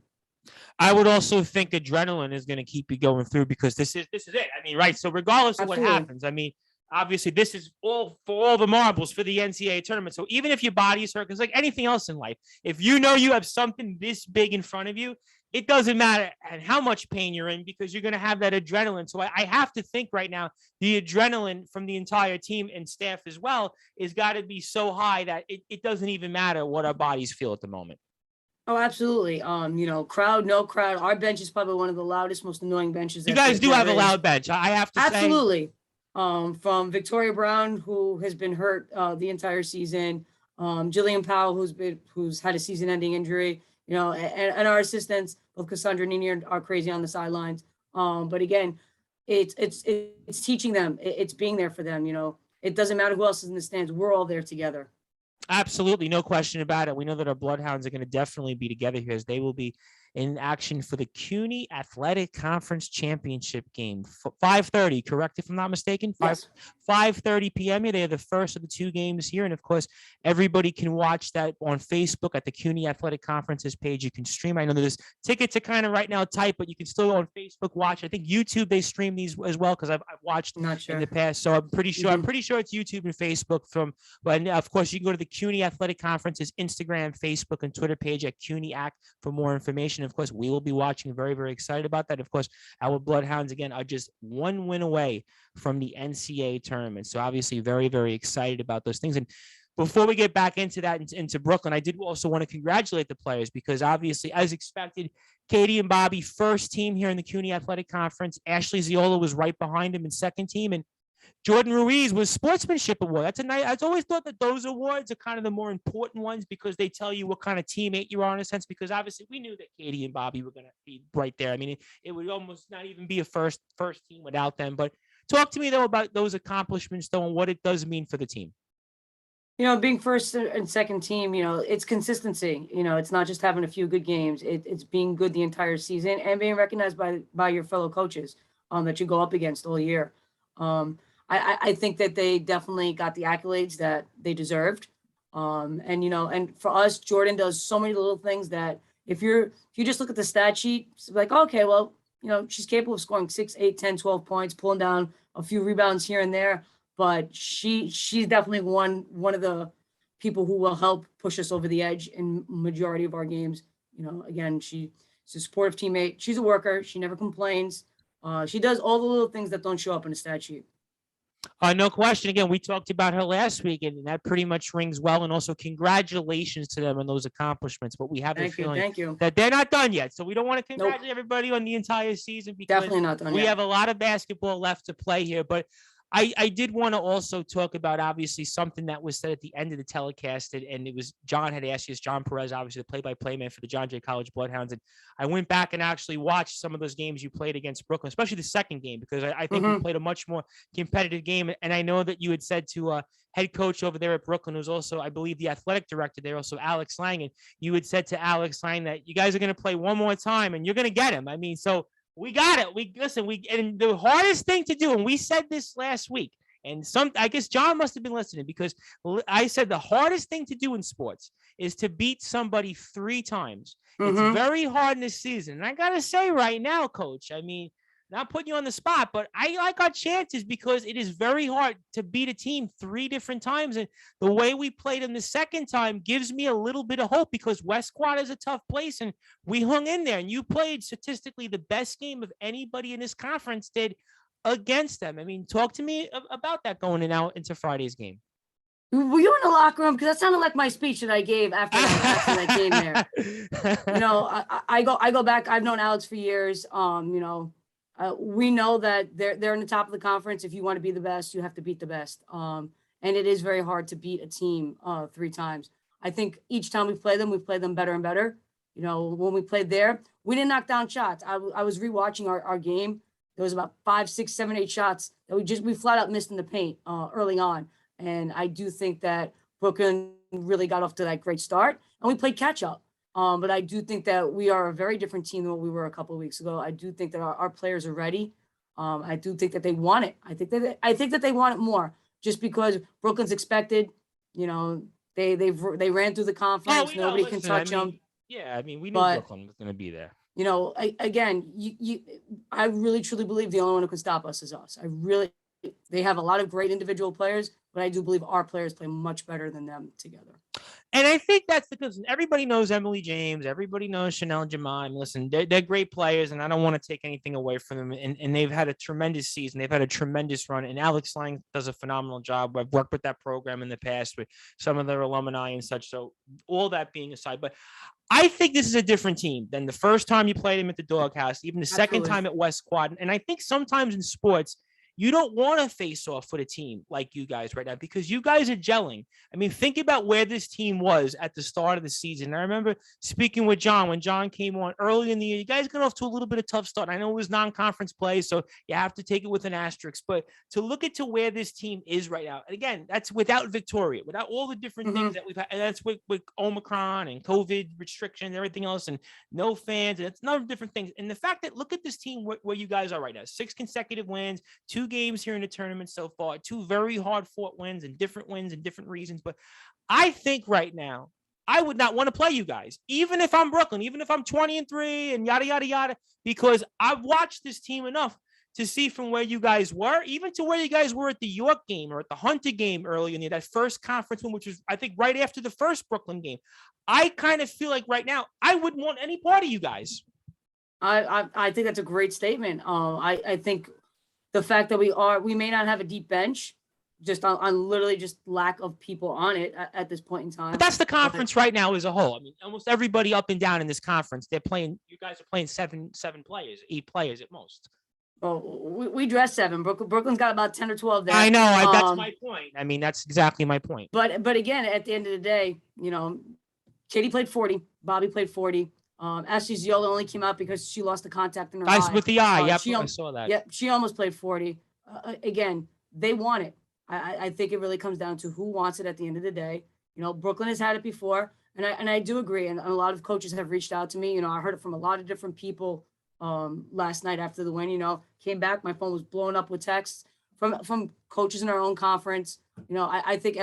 I would also think adrenaline is going to keep you going through, because this is it. I mean, right. So regardless of Absolutely. what happens, I mean, obviously this is all for all the marbles for the NCAA tournament. So even if your body is hurt, because like anything else in life, if you have something this big in front of you, it doesn't matter and how much pain you're in, because you're going to have that adrenaline. So I have to think right now, the adrenaline from the entire team and staff as well is got to be so high that it doesn't even matter what our bodies feel at the moment. Oh, absolutely. Crowd, no crowd. Our bench is probably one of the loudest, most annoying benches. You guys do have a loud bench. I have to say. Absolutely. From Victoria Brown, who has been hurt the entire season, Jillian Powell, who's had a season-ending injury, and our assistants, both Cassandra and Nini, are crazy on the sidelines. But again, it's teaching them. It's being there for them. It doesn't matter who else is in the stands. We're all there together. Absolutely. No question about it. We know that our Bloodhounds are going to definitely be together here, as they will be in action for the CUNY Athletic Conference Championship game. 5:30, correct if I'm not mistaken? Yes. 5:30 p.m. They are the first of the two games here. And of course, everybody can watch that on Facebook at the CUNY Athletic Conferences page. You can stream. I know there's tickets are kind of right now tight, but you can still on Facebook watch. I think YouTube, they stream these as well because I've watched in the past. So I'm pretty sure it's YouTube and Facebook but of course, you can go to the CUNY Athletic Conferences Instagram, Facebook, and Twitter page at CUNY Act for more information. Of course, we will be watching. Very, very excited about that. Of course, our Bloodhounds, again, are just one win away from the NCAA tournament. So obviously very, very excited about those things. And before we get back into that, into Brooklyn, I did also want to congratulate the players because obviously, as expected, Katie and Bobby, first team here in the CUNY Athletic Conference. Ashley Ziola was right behind him in second team. And Jordan Ruiz was sportsmanship award. That's a nice. I've always thought that those awards are kind of the more important ones because they tell you what kind of teammate you are in a sense. Because obviously we knew that Katie and Bobby were going to be right there. I mean, it would almost not even be a first team without them. But talk to me though about those accomplishments though and what it does mean for the team. Being first and second team, it's consistency. It's not just having a few good games. It's being good the entire season and being recognized by your fellow coaches that you go up against all year. I think that they definitely got the accolades that they deserved. And for us, Jordan does so many little things that if you just look at the stat sheet, it's like, okay, well, she's capable of scoring 6, 8, 10, 12 points, pulling down a few rebounds here and there. But she's definitely one of the people who will help push us over the edge in majority of our games. Again, she's a supportive teammate. She's a worker. She never complains. She does all the little things that don't show up in the stat sheet. No question. Again, we talked about her last week, and that pretty much rings well. And also, congratulations to them on those accomplishments. But we have a feeling that they're not done yet. So we don't want to congratulate everybody on the entire season because definitely not done we yet. have a lot of basketball left to play here. But I did want to also talk about obviously something that was said at the end of the telecast, and it was John had asked us, John Perez, obviously the play-by-play man for the John Jay College Bloodhounds, and I went back and actually watched some of those games you played against Brooklyn, especially the second game, because I think you played a much more competitive game, and I know that you had said to head coach over there at Brooklyn, who's also, I believe, the athletic director there, also Alex Lang, and you had said to Alex Lang that you guys are going to play one more time, and you're going to get him. I mean, so we got it. And the hardest thing to do, and we said this last week, and I guess John must have been listening because I said the hardest thing to do in sports is to beat somebody 3 times. It's very hard in this season. And I got to say right now, coach, I mean, not putting you on the spot, but I like our chances because it is very hard to beat a team 3 different times. And the way we played them the second time gives me a little bit of hope because West Quad is a tough place and we hung in there. And you played statistically the best game of anybody in this conference did against them. I mean, talk to me about that going into Friday's game. Were you in the locker room? Because that sounded like my speech that I gave after that game there. I go back. I've known Alex for years. We know that they're in the top of the conference. If you want to be the best, you have to beat the best. And it is very hard to beat a team 3 times. I think each time we play them better and better. When we played there, we didn't knock down shots. I was rewatching our game. There was about 5, 6, 7, 8 shots that we flat out missed in the paint early on. And I do think that Brooklyn really got off to that great start and we played catch up. But I do think that we are a very different team than what we were a couple of weeks ago. I do think that our players are ready. I do think that they want it. I think that they want it more just because Brooklyn's expected, they ran through the conference. Nobody can touch them. Yeah. I mean, we knew Brooklyn was going to be there. I really truly believe the only one who can stop us is us. They have a lot of great individual players, but I do believe our players play much better than them together. And I think that's because everybody knows Emily James, everybody knows Chanel Jemime. Listen, they're great players, and I don't want to take anything away from them. And they've had a tremendous season. They've had a tremendous run. And Alex Lang does a phenomenal job. I've worked with that program in the past with some of their alumni and such. So all that being aside, but I think this is a different team than the first time you played them at the Doghouse, even the second time at West Quad. And I think sometimes in sports, You don't want to face off with a team like you guys right now because you guys are gelling. I mean, think about where this team was at the start of the season. I remember speaking with John when John came on early in the year. You guys got off to a little bit of tough start. I know it was non-conference play, so you have to take it with an asterisk. But to look at to where this team is right now, and again, that's without Victoria, without all the different things that we've had, and that's with Omicron and COVID restrictions, everything else, and no fans, and it's another different things. And the fact that look at this team where you guys are right now, 6 consecutive wins, 2 games here in the tournament so far, 2 very hard fought wins and different reasons. But I think right now, I would not want to play you guys, even if I'm Brooklyn, even if I'm 20-3 and yada, yada, yada, because I've watched this team enough to see from where you guys were, even to where you guys were at the York game or at the Hunter game early in the that first conference one, which was, I think, right after the first Brooklyn game. I kind of feel like right now, I wouldn't want any part of you guys. I think that's a great statement. I think the fact that we may not have a deep bench, just on literally just lack of people on it at this point in time. But that's the conference right now as a whole. I mean, almost everybody up and down in this conference, they're playing. You guys are playing seven players, 8 players at most. Oh, we dress 7. Brooklyn's got about 10 or 12 there. I know. That's my point. I mean, that's exactly my point. But again, at the end of the day, Katie played 40. Bobby played 40. Ashley Ziola only came out because she lost the contact in her eye. With the eye. Yep, I saw that. Yep, she almost played 40. Again, they want it. I think it really comes down to who wants it at the end of the day. Brooklyn has had it before, and I do agree. And a lot of coaches have reached out to me. I heard it from a lot of different people last night after the win. Came back, my phone was blowing up with texts from coaches in our own conference. I think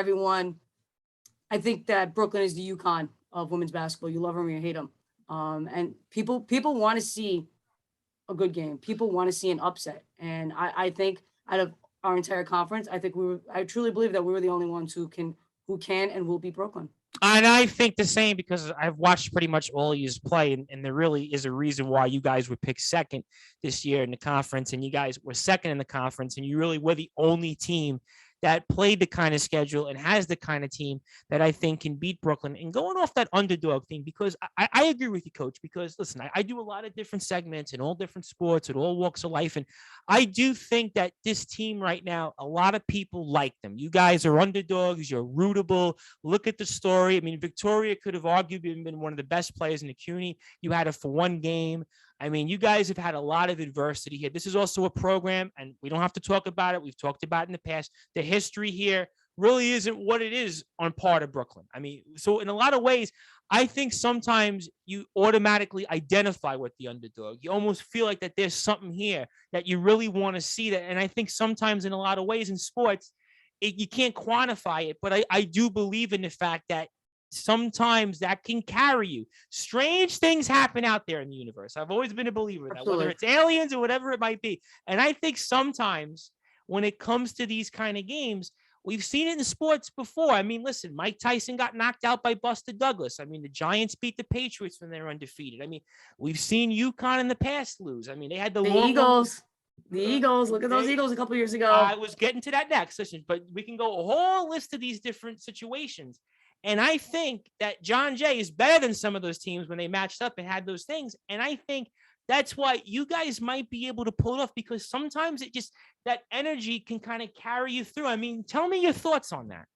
that Brooklyn is the UConn of women's basketball. You love them or you hate them. And people want to see a good game. People want to see an upset. And I think out of our entire conference, I truly believe that we were the only ones who can and will beat Brooklyn. And I think the same because I've watched pretty much all of you play, and there really is a reason why you guys were picked second this year in the conference, and you guys were second in the conference, and you really were the only team that played the kind of schedule and has the kind of team that I think can beat Brooklyn. And going off that underdog thing, because I agree with you, Coach, because listen, I do a lot of different segments in all different sports and all walks of life. And I do think that this team right now, a lot of people like them. You guys are underdogs. You're rootable. Look at the story. I mean, Victoria could have arguably been one of the best players in the CUNY. You had her for 1 game. I mean, you guys have had a lot of adversity here. This is also a program, and we don't have to talk about it. We've talked about it in the past. The history here really isn't what it is on part of Brooklyn. I mean, so in a lot of ways, I think sometimes you automatically identify with the underdog. You almost feel like that there's something here that you really want to see that. And I think sometimes in a lot of ways in sports, you can't quantify it, but I do believe in the fact that sometimes that can carry you. Strange things happen out there in the universe. I've always been a believer in that, whether it's aliens or whatever it might be. And I think sometimes when it comes to these kind of games, we've seen it in sports before. I mean, listen, Mike Tyson got knocked out by Buster Douglas. I mean, the Giants beat the Patriots when they were undefeated. I mean, we've seen UConn in the past lose. I mean, they had the Eagles. The Eagles. Look at those Eagles a couple years ago. I was getting to that next. Listen, but we can go a whole list of these different situations. And I think that John Jay is better than some of those teams when they matched up and had those things. And I think that's why you guys might be able to pull it off, because sometimes it just, that energy can kind of carry you through. I mean, tell me your thoughts on that.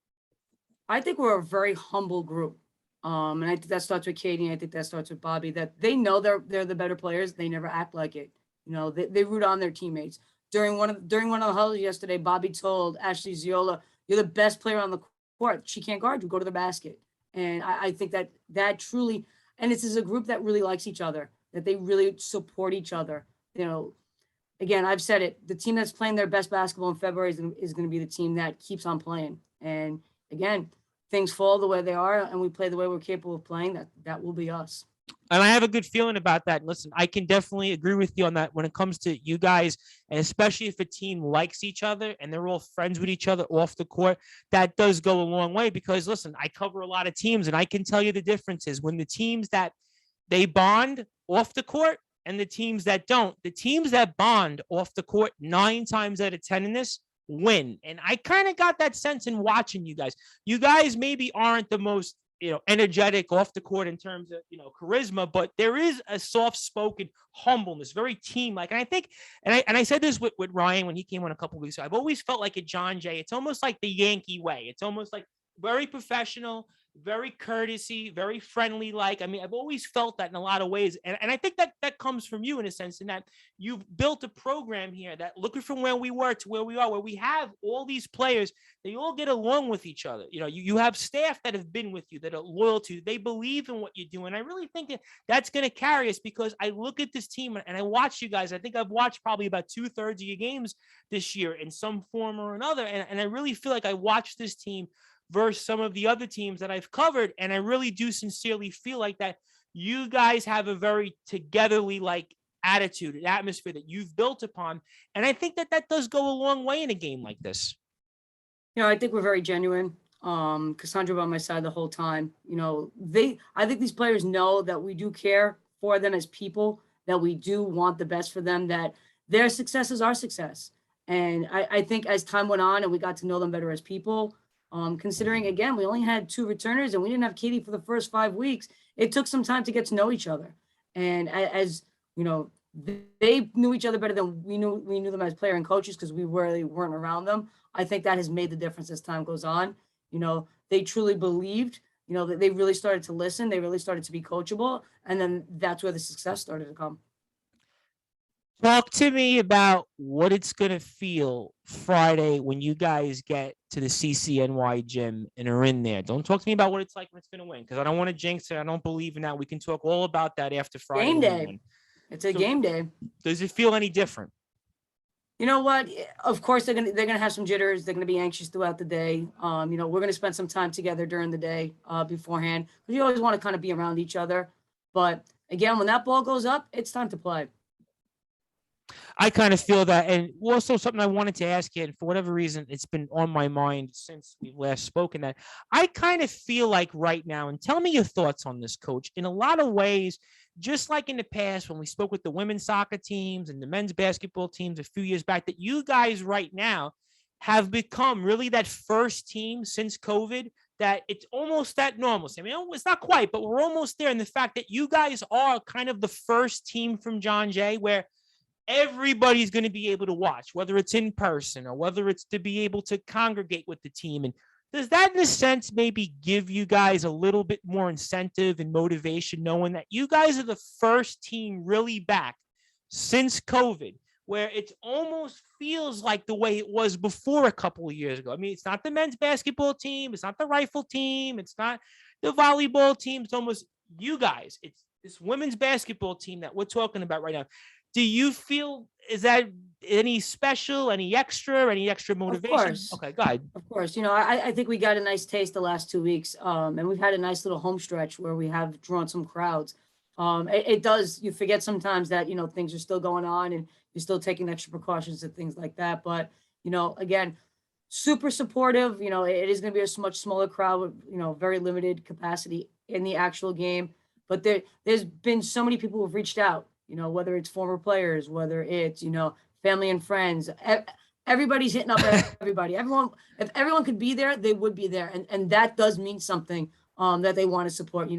I think we're a very humble group. And I think that starts with Katie. I think that starts with Bobby, that they know they're the better players. They never act like it. They root on their teammates. During one of the huddles yesterday, Bobby told Ashley Ziola, "You're the best player on the court. She can't guard you. Go to the basket." And I think that truly, and this is a group that really likes each other, that they really support each other. Again, I've said it, the team that's playing their best basketball in February is going to be the team that keeps on playing. And again, things fall the way they are and we play the way we're capable of playing, that will be us. And I have a good feeling about that. Listen, I can definitely agree with you on that when it comes to you guys, and especially if a team likes each other and they're all friends with each other off the court, that does go a long way. Because listen, I cover a lot of teams and I can tell you the differences when the teams that they bond off the court and the teams that don't. The teams that bond off the court 9 times out of 10 in this win. And I kind of got that sense in watching you guys. You guys maybe aren't the most energetic off the court in terms of, charisma, but there is a soft-spoken humbleness, very team-like. And I think, and I said this with Ryan when he came on a couple of weeks ago, I've always felt like at John Jay, it's almost like the Yankee way. It's almost like very professional, very courtesy, very friendly. Like, I mean, I've always felt that in a lot of ways. And I think that comes from you in a sense, in that you've built a program here that, looking from where we were to where we are, where we have all these players, they all get along with each other. You have staff that have been with you, that are loyal to you. They believe in what you do. And I really think that's going to carry us, because I look at this team and I watch you guys. I think I've watched probably about 2/3 of your games this year in some form or another. And I really feel like I watched this team versus some of the other teams that I've covered. And I really do sincerely feel like that you guys have a very togetherly like attitude and atmosphere that you've built upon. And I think that does go a long way in a game like this. I think we're very genuine. Cassandra by my side the whole time. I think these players know that we do care for them as people, that we do want the best for them, that their success is our success. And I think as time went on and we got to know them better as people, considering, again, we only had 2 returners and we didn't have Katie for the first 5 weeks. It took some time to get to know each other. And as they knew each other better than we knew them as player and coaches, because we really weren't around them. I think that has made the difference as time goes on. They truly believed, that they really started to listen. They really started to be coachable. And then that's where the success started to come. Talk to me about what it's going to feel Friday when you guys get to the CCNY gym and are in there. Don't talk to me about what it's like when it's going to win, because I don't want to jinx it. I don't believe in that. We can talk all about that after Friday. Game day. It's a game day. Does it feel any different? You know what? Of course, they're gonna have some jitters. They're gonna be anxious throughout the day. We're gonna spend some time together during the day beforehand, because you always want to kind of be around each other. But again, when that ball goes up, it's time to play. I kind of feel that. And also something I wanted to ask you, and for whatever reason, it's been on my mind since we've last spoken, that I kind of feel like right now, and tell me your thoughts on this, Coach, in a lot of ways, just like in the past when we spoke with the women's soccer teams and the men's basketball teams a few years back, that you guys right now have become really that first team since COVID, that it's almost that normalcy. I mean, it's not quite, but we're almost there in the fact that you guys are kind of the first team from John Jay where everybody's going to be able to watch, whether it's in person or whether it's to be able to congregate with the team. And does that, in a sense, maybe give you guys a little bit more incentive and motivation, knowing that you guys are the first team really back since COVID, where it almost feels like the way it was before a couple of years ago? I mean, it's not the men's basketball team. It's not the rifle team. It's not the volleyball team. It's almost you guys. It's this women's basketball team that we're talking about right now. Do you feel, is that any special, any extra motivation? Of course. Okay, go ahead. Of course. I think we got a nice taste the last 2 weeks. And we've had a nice little home stretch where we have drawn some crowds. It does, you forget sometimes that, things are still going on and you're still taking extra precautions and things like that. But, again, super supportive. It is going to be a much smaller crowd with, very limited capacity in the actual game. But there's been so many people who've reached out. Whether it's former players, whether it's, family and friends, everybody's hitting up everybody. If everyone could be there, they would be there. And that does mean something that they want to support,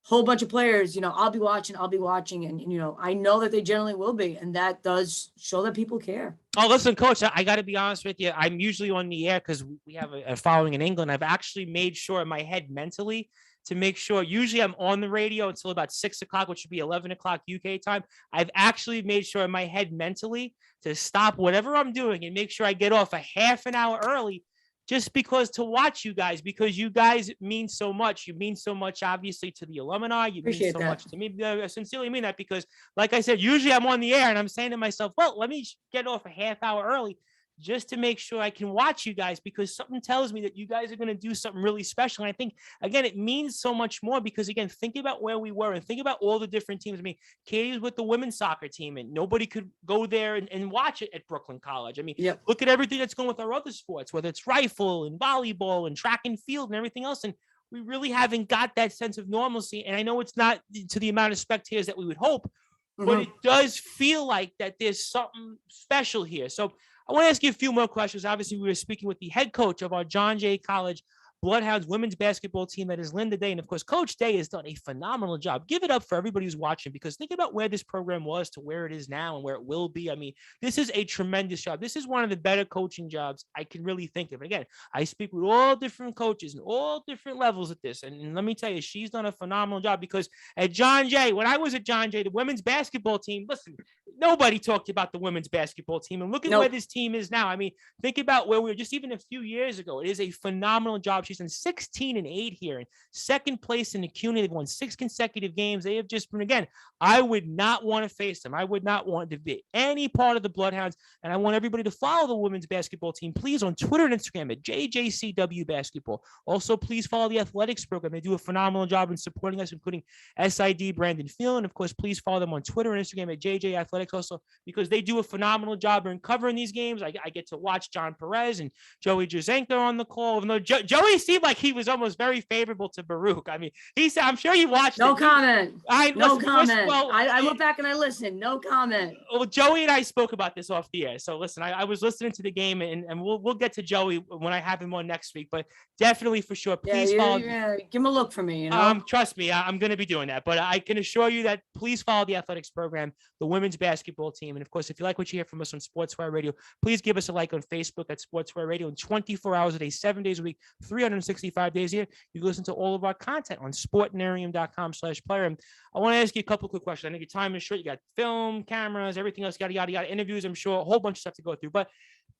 whole bunch of players, I'll be watching. And, I know that they generally will be. And that does show that people care. Oh, listen, Coach, I got to be honest with you. I'm usually on the air because we have a following in England. I've actually made sure in my head mentally to make sure, usually I'm on the radio until about 6 o'clock, which would be 11 o'clock UK time. I've actually made sure in my head mentally to stop whatever I'm doing and make sure I get off a half an hour early, just because to watch you guys, because you guys mean so much. You mean so much, obviously, to the alumni. You mean so much to me. I sincerely mean that, because like I said, usually I'm on the air and I'm saying to myself, well, let me get off a half hour early just to make sure I can watch you guys, because something tells me that you guys are going to do something really special. And I think, again, it means so much more because, again, think about where we were and think about all the different teams. I mean, Katie was with the women's soccer team and nobody could go there and watch it at Brooklyn College. I mean, Look at everything that's going with our other sports, whether it's rifle and volleyball and track and field and everything else. And we really haven't got that sense of normalcy. And I know it's not to the amount of spectators that we would hope, but it does feel like that there's something special here. So I want to ask you a few more questions. Obviously, we were speaking with the head coach of our John Jay College Bloodhounds women's basketball team that is Lynda Day. And of course, Coach Day has done a phenomenal job. Give it up for everybody who's watching, because think about where this program was to where it is now and where it will be. I mean, this is a tremendous job. This is one of the better coaching jobs I can really think of. And again, I speak with all different coaches and all different levels at this. And let me tell you, she's done a phenomenal job, because at John Jay, when I was at John Jay, the women's basketball team, listen, nobody talked about the women's basketball team. And look at where this team is now. I mean, think about where we were just even a few years ago. It is a phenomenal job. She's in 16-8 here, and second place in the CUNY. They've won 6 consecutive games. They have just been, again, I would not want to face them. I would not want to be any part of the Bloodhounds. And I want everybody to follow the women's basketball team, please, on Twitter and Instagram at JJCW Basketball. Also, please follow the athletics program. They do a phenomenal job in supporting us, including SID Brandon Field. And of course, please follow them on Twitter and Instagram at JJ Athletics also, because they do a phenomenal job in covering these games. I get to watch John Perez and Joey Jazenko on the call. Even though Joey seemed like he was almost very favorable to Baruch. I mean, he said, I'm sure you watched No it. comment. No comment. Well, I went back and I listened. No comment. Well, Joey and I spoke about this off the air. So listen, I was listening to the game, and we'll get to Joey when I have him on next week. But definitely for sure, please follow. Yeah, give him a look for me. You know? Trust me, I'm going to be doing that. But I can assure you that please follow the athletics program, the women's basketball team. And of course, if you like what you hear from us on Sportswire Radio, please give us a like on Facebook at Sportswire Radio. And 24 hours a day, 7 days a week, 365 days a year, you can listen to all of our content on sportnarium.com/player. And I want to ask you a couple of quick questions. I know your time is short. You got film, cameras, everything else, yada, yada, yada, interviews, I'm sure, a whole bunch of stuff to go through. But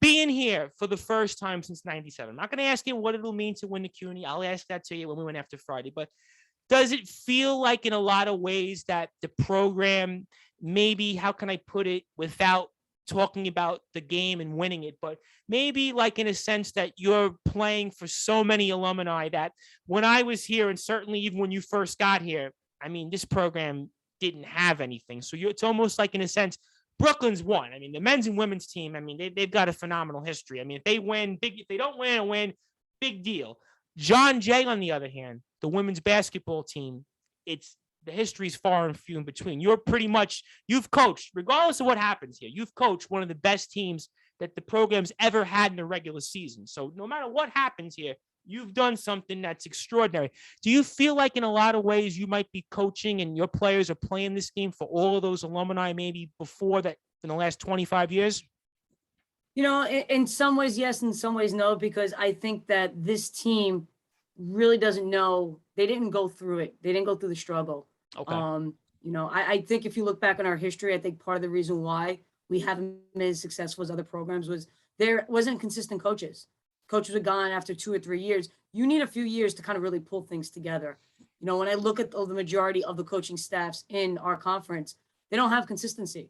being here for the first time since 97, I'm not going to ask you what it'll mean to win the CUNY. I'll ask that to you when we win after Friday. But does it feel like in a lot of ways that the program, maybe, how can I put it without talking about the game and winning it, but maybe like in a sense that you're playing for so many alumni that when I was here, and certainly even when you first got here, I mean, this program didn't have anything. So it's almost like, in a sense, Brooklyn's won. I mean, the men's and women's team, I mean, they've got a phenomenal history. I mean, if they win, big. If they don't win, big deal. John Jay, on the other hand, the women's basketball team, the history is far and few in between. You've coached, regardless of what happens here, you've coached one of the best teams that the program's ever had in the regular season. So no matter what happens here, you've done something that's extraordinary. Do you feel like in a lot of ways you might be coaching and your players are playing this game for all of those alumni maybe before that in the last 25 years? You know, in some ways, yes, in some ways, no, because I think that this team really doesn't know. They didn't go through it. They didn't go through the struggle. Okay. You know, I think if you look back on our history, I think part of the reason why we haven't been as successful as other programs was there wasn't consistent coaches. Coaches were gone after 2 or 3 years. You need a few years to kind of really pull things together. You know, when I look at the majority of the coaching staffs in our conference, they don't have consistency.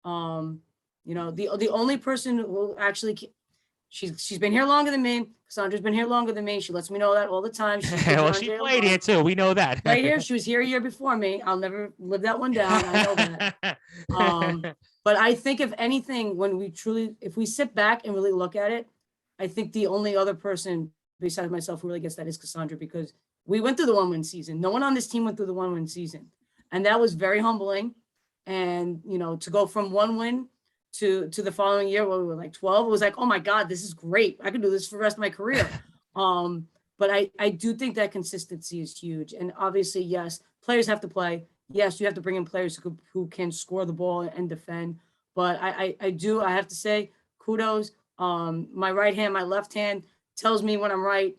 You know, the only person who actually, she's been here longer than me. Cassandra's been here longer than me. She lets me know that all the time. Well, she played here too. We know that. Right here. She was here a year before me. I'll never live that one down. I know that. But I think if anything, if we sit back and really look at it, I think the only other person besides myself who really gets that is Cassandra, because we went through the 1-win season. No one on this team went through the 1-win season. And that was very humbling. And, you know, to go from 1 win to the following year where we were like 12, it was like, oh my God, this is great. I could do this for the rest of my career. But I do think that consistency is huge. And obviously, yes, players have to play. Yes, you have to bring in players who can score the ball and defend. But I have to say, kudos. My right hand, my left hand tells me when I'm right.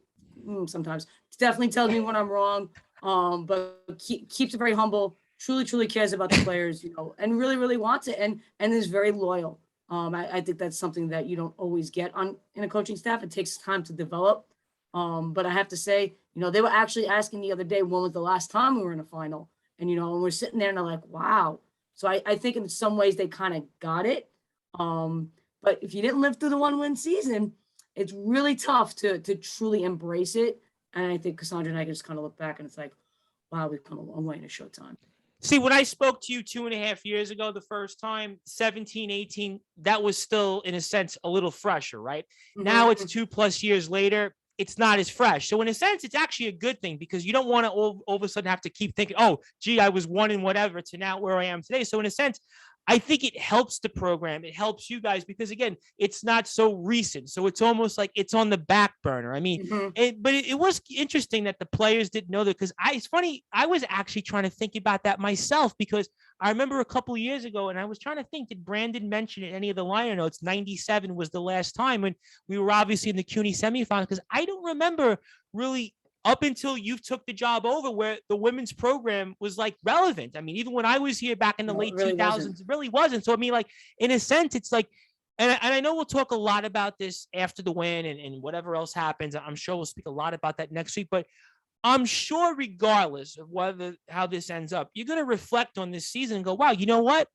Sometimes it definitely tells me when I'm wrong. But keeps it very humble. Truly cares about the players, you know, and really wants it, and is very loyal. I think that's something that you don't always get in a coaching staff. It takes time to develop. But I have to say, you know, they were actually asking the other day when was the last time we were in a final, and you know, and we're sitting there and they're like, wow. So I think in some ways they kind of got it. But if you didn't live through the 1-win season, it's really tough to truly embrace it. And I think Cassandra and I just kind of look back and it's like, wow, we've come a long way in a short time. See, when I spoke to you 2.5 years ago, the first time, 17, 18, that was still, in a sense, a little fresher, right? Mm-hmm. Now it's 2+ years later. It's not as fresh. So in a sense, it's actually a good thing because you don't want to all of a sudden have to keep thinking, oh, gee, I was 1 and whatever to now where I am today. So in a sense, I think it helps the program. It helps you guys because, again, it's not so recent. So it's almost like it's on the back burner. I mean, but it was interesting that the players didn't know that because it's funny. I was actually trying to think about that myself because I remember a couple of years ago and I was trying to think, did Brandon mention in any of the liner notes, 97 was the last time when we were obviously in the CUNY semifinal because I don't remember really up until you took the job over where the women's program was like relevant. I mean, even when I was here back in the late really 2000s, it really wasn't. So, I mean, like in a sense, it's like, and I know we'll talk a lot about this after the win and whatever else happens. I'm sure we'll speak a lot about that next week, but I'm sure regardless of how this ends up, you're going to reflect on this season and go, wow, you know what?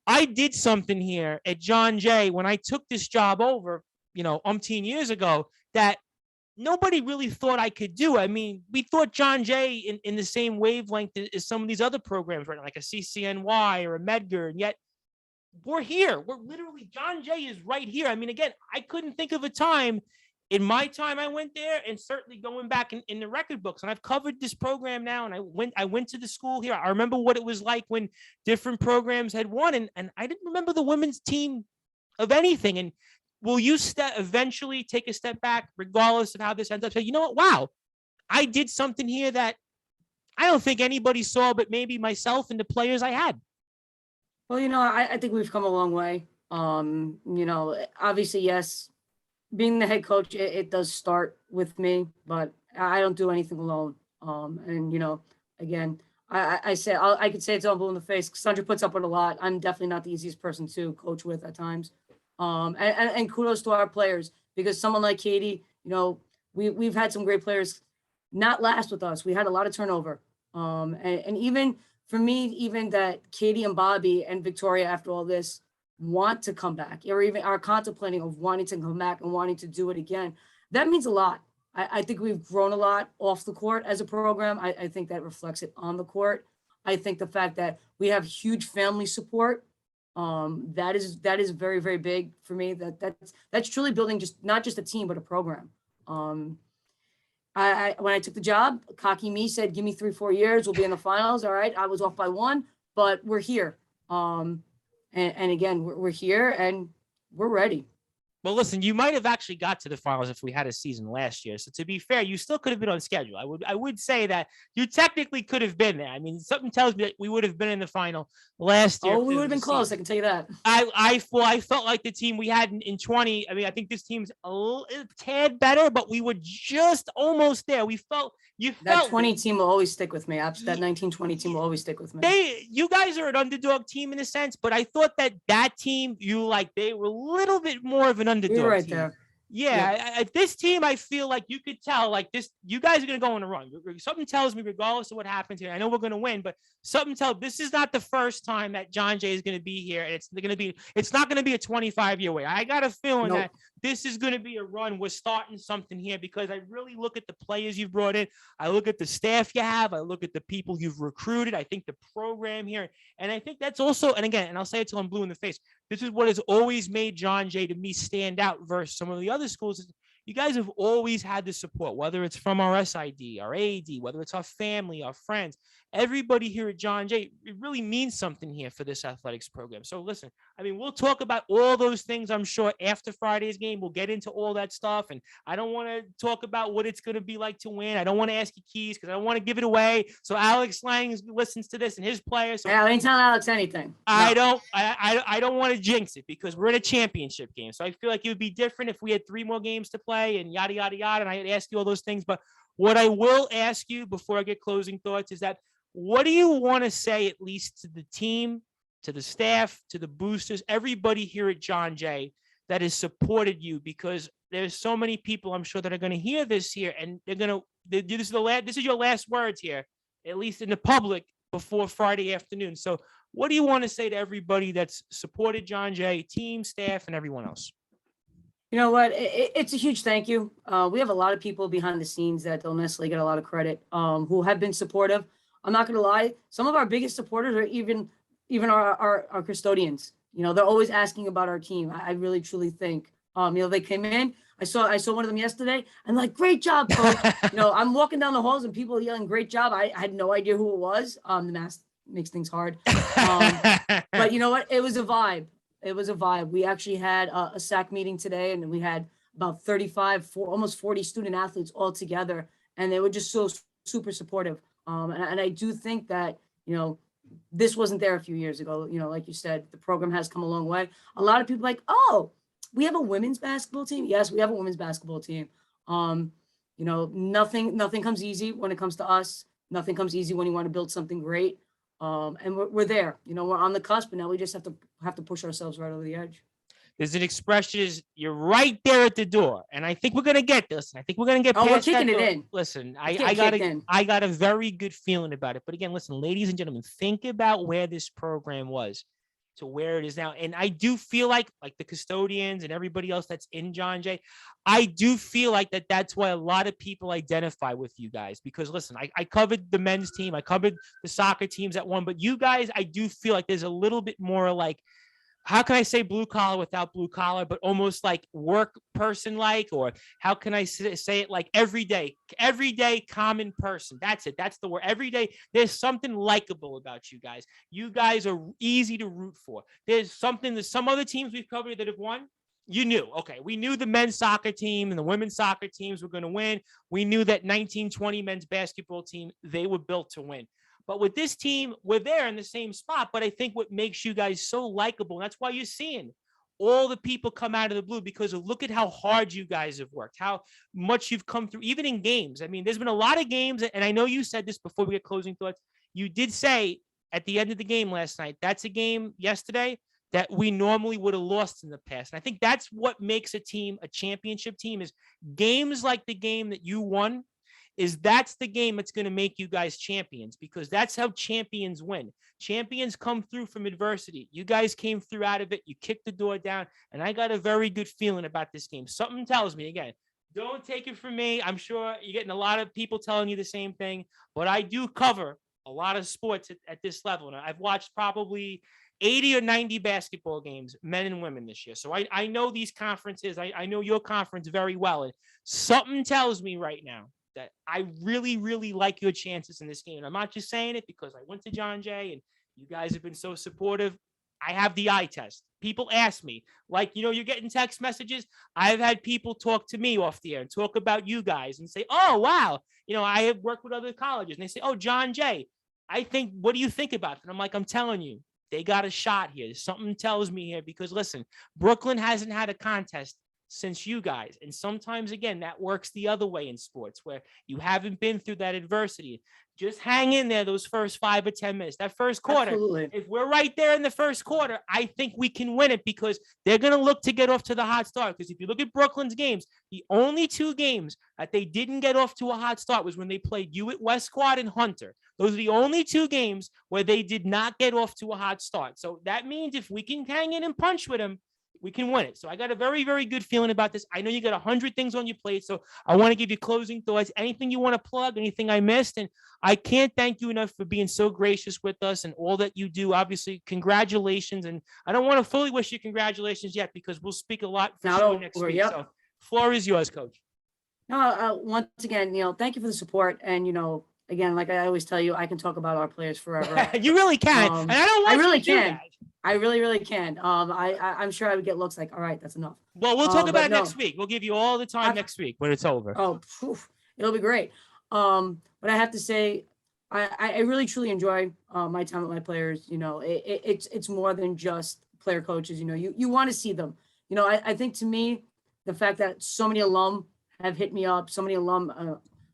I did something here at John Jay when I took this job over, umpteen years ago that nobody really thought I could do. I mean, we thought John Jay in the same wavelength as some of these other programs, right? Like a CCNY or a Medgar, and yet we're here. We're literally, John Jay is right here. I mean, again, I couldn't think of a time in my time I went there, and certainly going back in the record books. And I've covered this program now, and I went to the school here. I remember what it was like when different programs had won, and I didn't remember the women's team of anything. And will you eventually take a step back, regardless of how this ends up? Say, you know what? Wow, I did something here that I don't think anybody saw, but maybe myself and the players I had. Well, I think we've come a long way. Obviously, yes, being the head coach, it does start with me, but I don't do anything alone. Again, I could say it's all blue in the face. Sandra puts up with a lot. I'm definitely not the easiest person to coach with at times. And kudos to our players because someone like Katie, we've had some great players not last with us. We had a lot of turnover. And even for me, even that Katie and Bobby and Victoria after all this want to come back or even are contemplating of wanting to come back and wanting to do it again. That means a lot. I think we've grown a lot off the court as a program. I think that reflects it on the court. I think the fact that we have huge family support, that is very, very big for me. That's truly building not just a team, but a program. When I took the job, cocky me said, give me 3-4 years, we'll be in the finals. All right. I was off by 1, but we're here. And again, we're here and we're ready. Well, listen, you might have actually got to the finals if we had a season last year. So to be fair, you still could have been on schedule. I would say that you technically could have been there. I mean, something tells me that we would have been in the final last year. Oh, we would have been close. I can tell you that. I felt like the team we had in 20. I mean, I think this team's a tad better, but we were just almost there. That 20 team will always stick with me. That 1920 team will always stick with me. You guys are an underdog team in a sense, but I thought that team, they were a little bit more of an underdog. You're right team. there. Yeah, this team, I feel like you could tell, like this, you guys are going to go on a run. Something tells me, regardless of what happens here, I know we're going to win, but something tells this is not the first time that John Jay is going to be here, and it's not going to be a 25-year wait. I got a feeling that this is going to be a run. We're starting something here because I really look at the players you've brought in. I look at the staff you have. I look at the people you've recruited. I think the program here, and I think that's also, and again, and I'll say it till I'm blue in the face, this is what has always made John Jay to me stand out versus some of the other schools. You guys have always had the support, whether it's from our SID, our AD, whether it's our family, our friends, everybody here at John Jay. It really means something here for this athletics program. So listen, I mean, we'll talk about all those things, I'm sure, after Friday's game. We'll get into all that stuff. And I don't want to talk about what it's going to be like to win. I don't want to ask you keys because I don't want to give it away. So Alex Lang listens to this and his players. So I ain't telling Alex anything. I don't want to jinx it because we're in a championship game. So I feel like it would be different if we had 3 more games to play and yada, yada, yada. And I'd ask you all those things. But what I will ask you before I get closing thoughts is that what do you want to say, at least to the team, to the staff, to the boosters, everybody here at John Jay that has supported you? Because there's so many people, I'm sure, that are going to hear this here, and this is your last words here, at least in the public, before Friday afternoon. So what do you want to say to everybody that's supported John Jay, team, staff, and everyone else? You know what? It's a huge thank you. We have a lot of people behind the scenes that don't necessarily get a lot of credit, who have been supportive. I'm not going to lie. Some of our biggest supporters are even our custodians. They're always asking about our team. I really, truly think, they came in. I saw one of them yesterday and like, great job, coach. I'm walking down the halls and people yelling, great job. I had no idea who it was. The makes things hard. But you know what? It was a vibe. It was a vibe. We actually had a SAC meeting today, and we had about 35, almost 40 student athletes all together, and they were just so super supportive. And I do think that, you know, this wasn't there a few years ago. You know, like you said, the program has come a long way. A lot of people like, oh, we have a women's basketball team. Yes, we have a women's basketball team. You know, nothing comes easy when it comes to us. Nothing comes easy when you want to build something great. And we're there. You know, we're on the cusp, and now we just have to push ourselves right over the edge. There's an expression is you're right there at the door. And I think we're going to get this. I think we're going to get past we're kicking that door. it in. Listen, I got a very good feeling about it. But again, listen, ladies and gentlemen, think about where this program was to where it is now. And I do feel like the custodians and everybody else that's in John Jay, I do feel like that's why a lot of people identify with you guys. Because listen, I covered the men's team. I covered the soccer teams that won. But you guys, I do feel like there's a little bit more like, how can I say blue collar without blue collar, but almost like work person like, or how can I say it like everyday common person? That's it. That's the word. Every day, there's something likable about you guys. You guys are easy to root for. There's something that some other teams we've covered that have won. You knew, okay, we knew the men's soccer team and the women's soccer teams were going to win. We knew that 1920 men's basketball team, they were built to win. But with this team, we're there in the same spot. But I think what makes you guys so likable, and that's why you're seeing all the people come out of the blue, because of look at how hard you guys have worked, how much you've come through, even in games. I mean, there's been a lot of games, and I know you said this before we get closing thoughts. You did say at the end of the game last night, that's a game yesterday that we normally would have lost in the past. And I think that's what makes a team a championship team, is games like the game that you won. That's the game that's going to make you guys champions, because that's how champions win. Champions come through from adversity. You guys came through out of it. You kicked the door down, and I got a very good feeling about this game. Something tells me, again, don't take it from me. I'm sure you're getting a lot of people telling you the same thing, but I do cover a lot of sports at this level. And I've watched probably 80 or 90 basketball games, men and women this year. So I know these conferences. I know your conference very well. And something tells me right now that I really, really like your chances in this game. And I'm not just saying it because I went to John Jay and you guys have been so supportive. I have the eye test. People ask me, like, you know, you're getting text messages. I've had people talk to me off the air and talk about you guys and say, oh, wow. You know, I have worked with other colleges and they say, oh, John Jay, what do you think about it? And I'm like, I'm telling you, they got a shot here. Something tells me here, because listen, Brooklyn hasn't had a contest since you guys. And sometimes, again, that works the other way in sports where you haven't been through that adversity. Just hang in there those first 5 or 10 minutes, that first quarter. Absolutely. If we're right there in the first quarter, I think we can win it, because they're going to look to get off to the hot start. Because if you look at Brooklyn's games, the only 2 games that they didn't get off to a hot start was when they played you at West Quad and Hunter. Those are the only 2 games where they did not get off to a hot start. So that means if we can hang in and punch with them, we can win it. So I got a very, very good feeling about this. I know you got 100 things on your plate, so I want to give you closing thoughts. Anything you want to plug, anything I missed? And I can't thank you enough for being so gracious with us and all that you do. Obviously, congratulations. And I don't want to fully wish you congratulations yet, because we'll speak a lot for sure next week. Yep. So floor is yours, Coach. No, once again, thank you for the support. And, again, like I always tell you, I can talk about our players forever. You really can. And I don't want I really you to can. do that. I really, really can. I'm sure I would get looks like, all right, that's enough. Well, we'll talk about it next week. We'll give you all the time next week when it's over. Oh, it'll be great. But I have to say, I really, truly enjoy my time with my players. It's more than just player coaches. You want to see them. I think, to me, the fact that so many alum have hit me up, so many alum,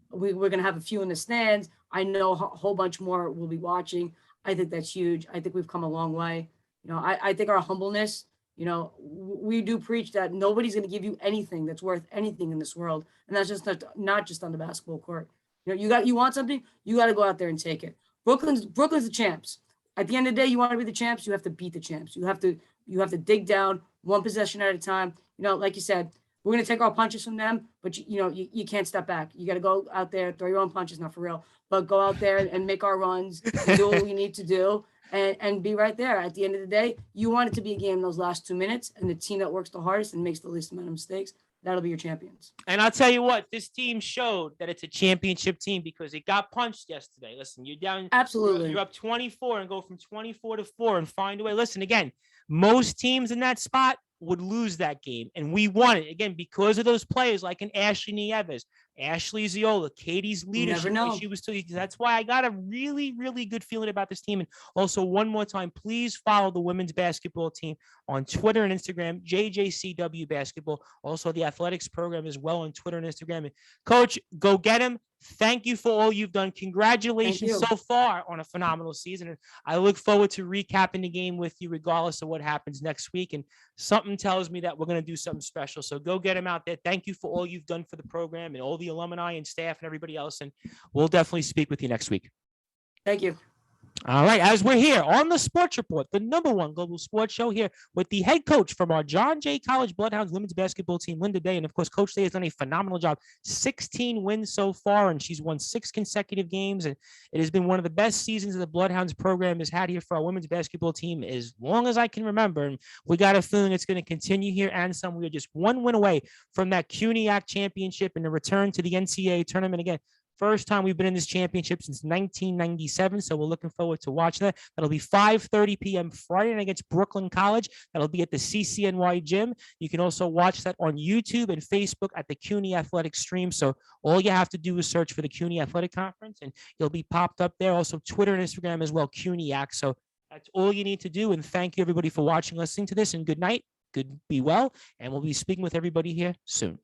we're going to have a few in the stands. I know a whole bunch more will be watching. I think that's huge. I think we've come a long way. I think our humbleness, we do preach that nobody's going to give you anything that's worth anything in this world. And that's just not just on the basketball court. You want something, you got to go out there and take it. Brooklyn's the champs. At the end of the day, you want to be the champs, you have to beat the champs. You have to dig down one possession at a time. Like you said, we're going to take our punches from them, but you can't step back. You got to go out there, throw your own punches, not for real, but go out there and make our runs, and do what we need to do, and be right there. At the end of the day, you want it to be a game in those last 2 minutes, and the team that works the hardest and makes the least amount of mistakes, that'll be your champions. And I'll tell you what, this team showed that it's a championship team because it got punched yesterday. Listen, you're down. Absolutely. You're up 24 and go from 24 to 4 and find a way. Listen, again, most teams in that spot would lose that game. And we won it, again, because of those players like an Ashley Nieves, Ashley Ziola, Katie's leadership. Never know. She was that's why I got a really, really good feeling about this team. And also, one more time, please follow the women's basketball team on Twitter and Instagram, JJCW Basketball. Also, the athletics program as well on Twitter and Instagram. And Coach, go get him. Thank you for all you've done. Congratulations so far on a phenomenal season. And I look forward to recapping the game with you, regardless of what happens next week. And something tells me that we're going to do something special. So go get him out there. Thank you for all you've done for the program and all the alumni and staff and everybody else. And we'll definitely speak with you next week. Thank you. All right, as we're here on the Sports Report, the #1 global sports show here with the head coach from our John Jay College Bloodhounds women's basketball team, Lynda Day. And of course, Coach Day has done a phenomenal job. 16 wins so far, and she's won 6 consecutive games. And it has been one of the best seasons the Bloodhounds program has had here for our women's basketball team as long as I can remember. And we got a feeling it's going to continue here and some. We are just one win away from that CUNYAC championship and the return to the NCAA tournament again. First time we've been in this championship since 1997, so we're looking forward to watching that. That'll be 5:30 p.m. Friday night against Brooklyn College. That'll be at the CCNY gym. You can also watch that on YouTube and Facebook at the CUNY Athletic stream. So all you have to do is search for the CUNY Athletic Conference, and you'll be popped up there. Also, Twitter and Instagram as well, CUNYAC. So that's all you need to do. And thank you, everybody, for watching, listening to this. And good night. Good, be well. And we'll be speaking with everybody here soon.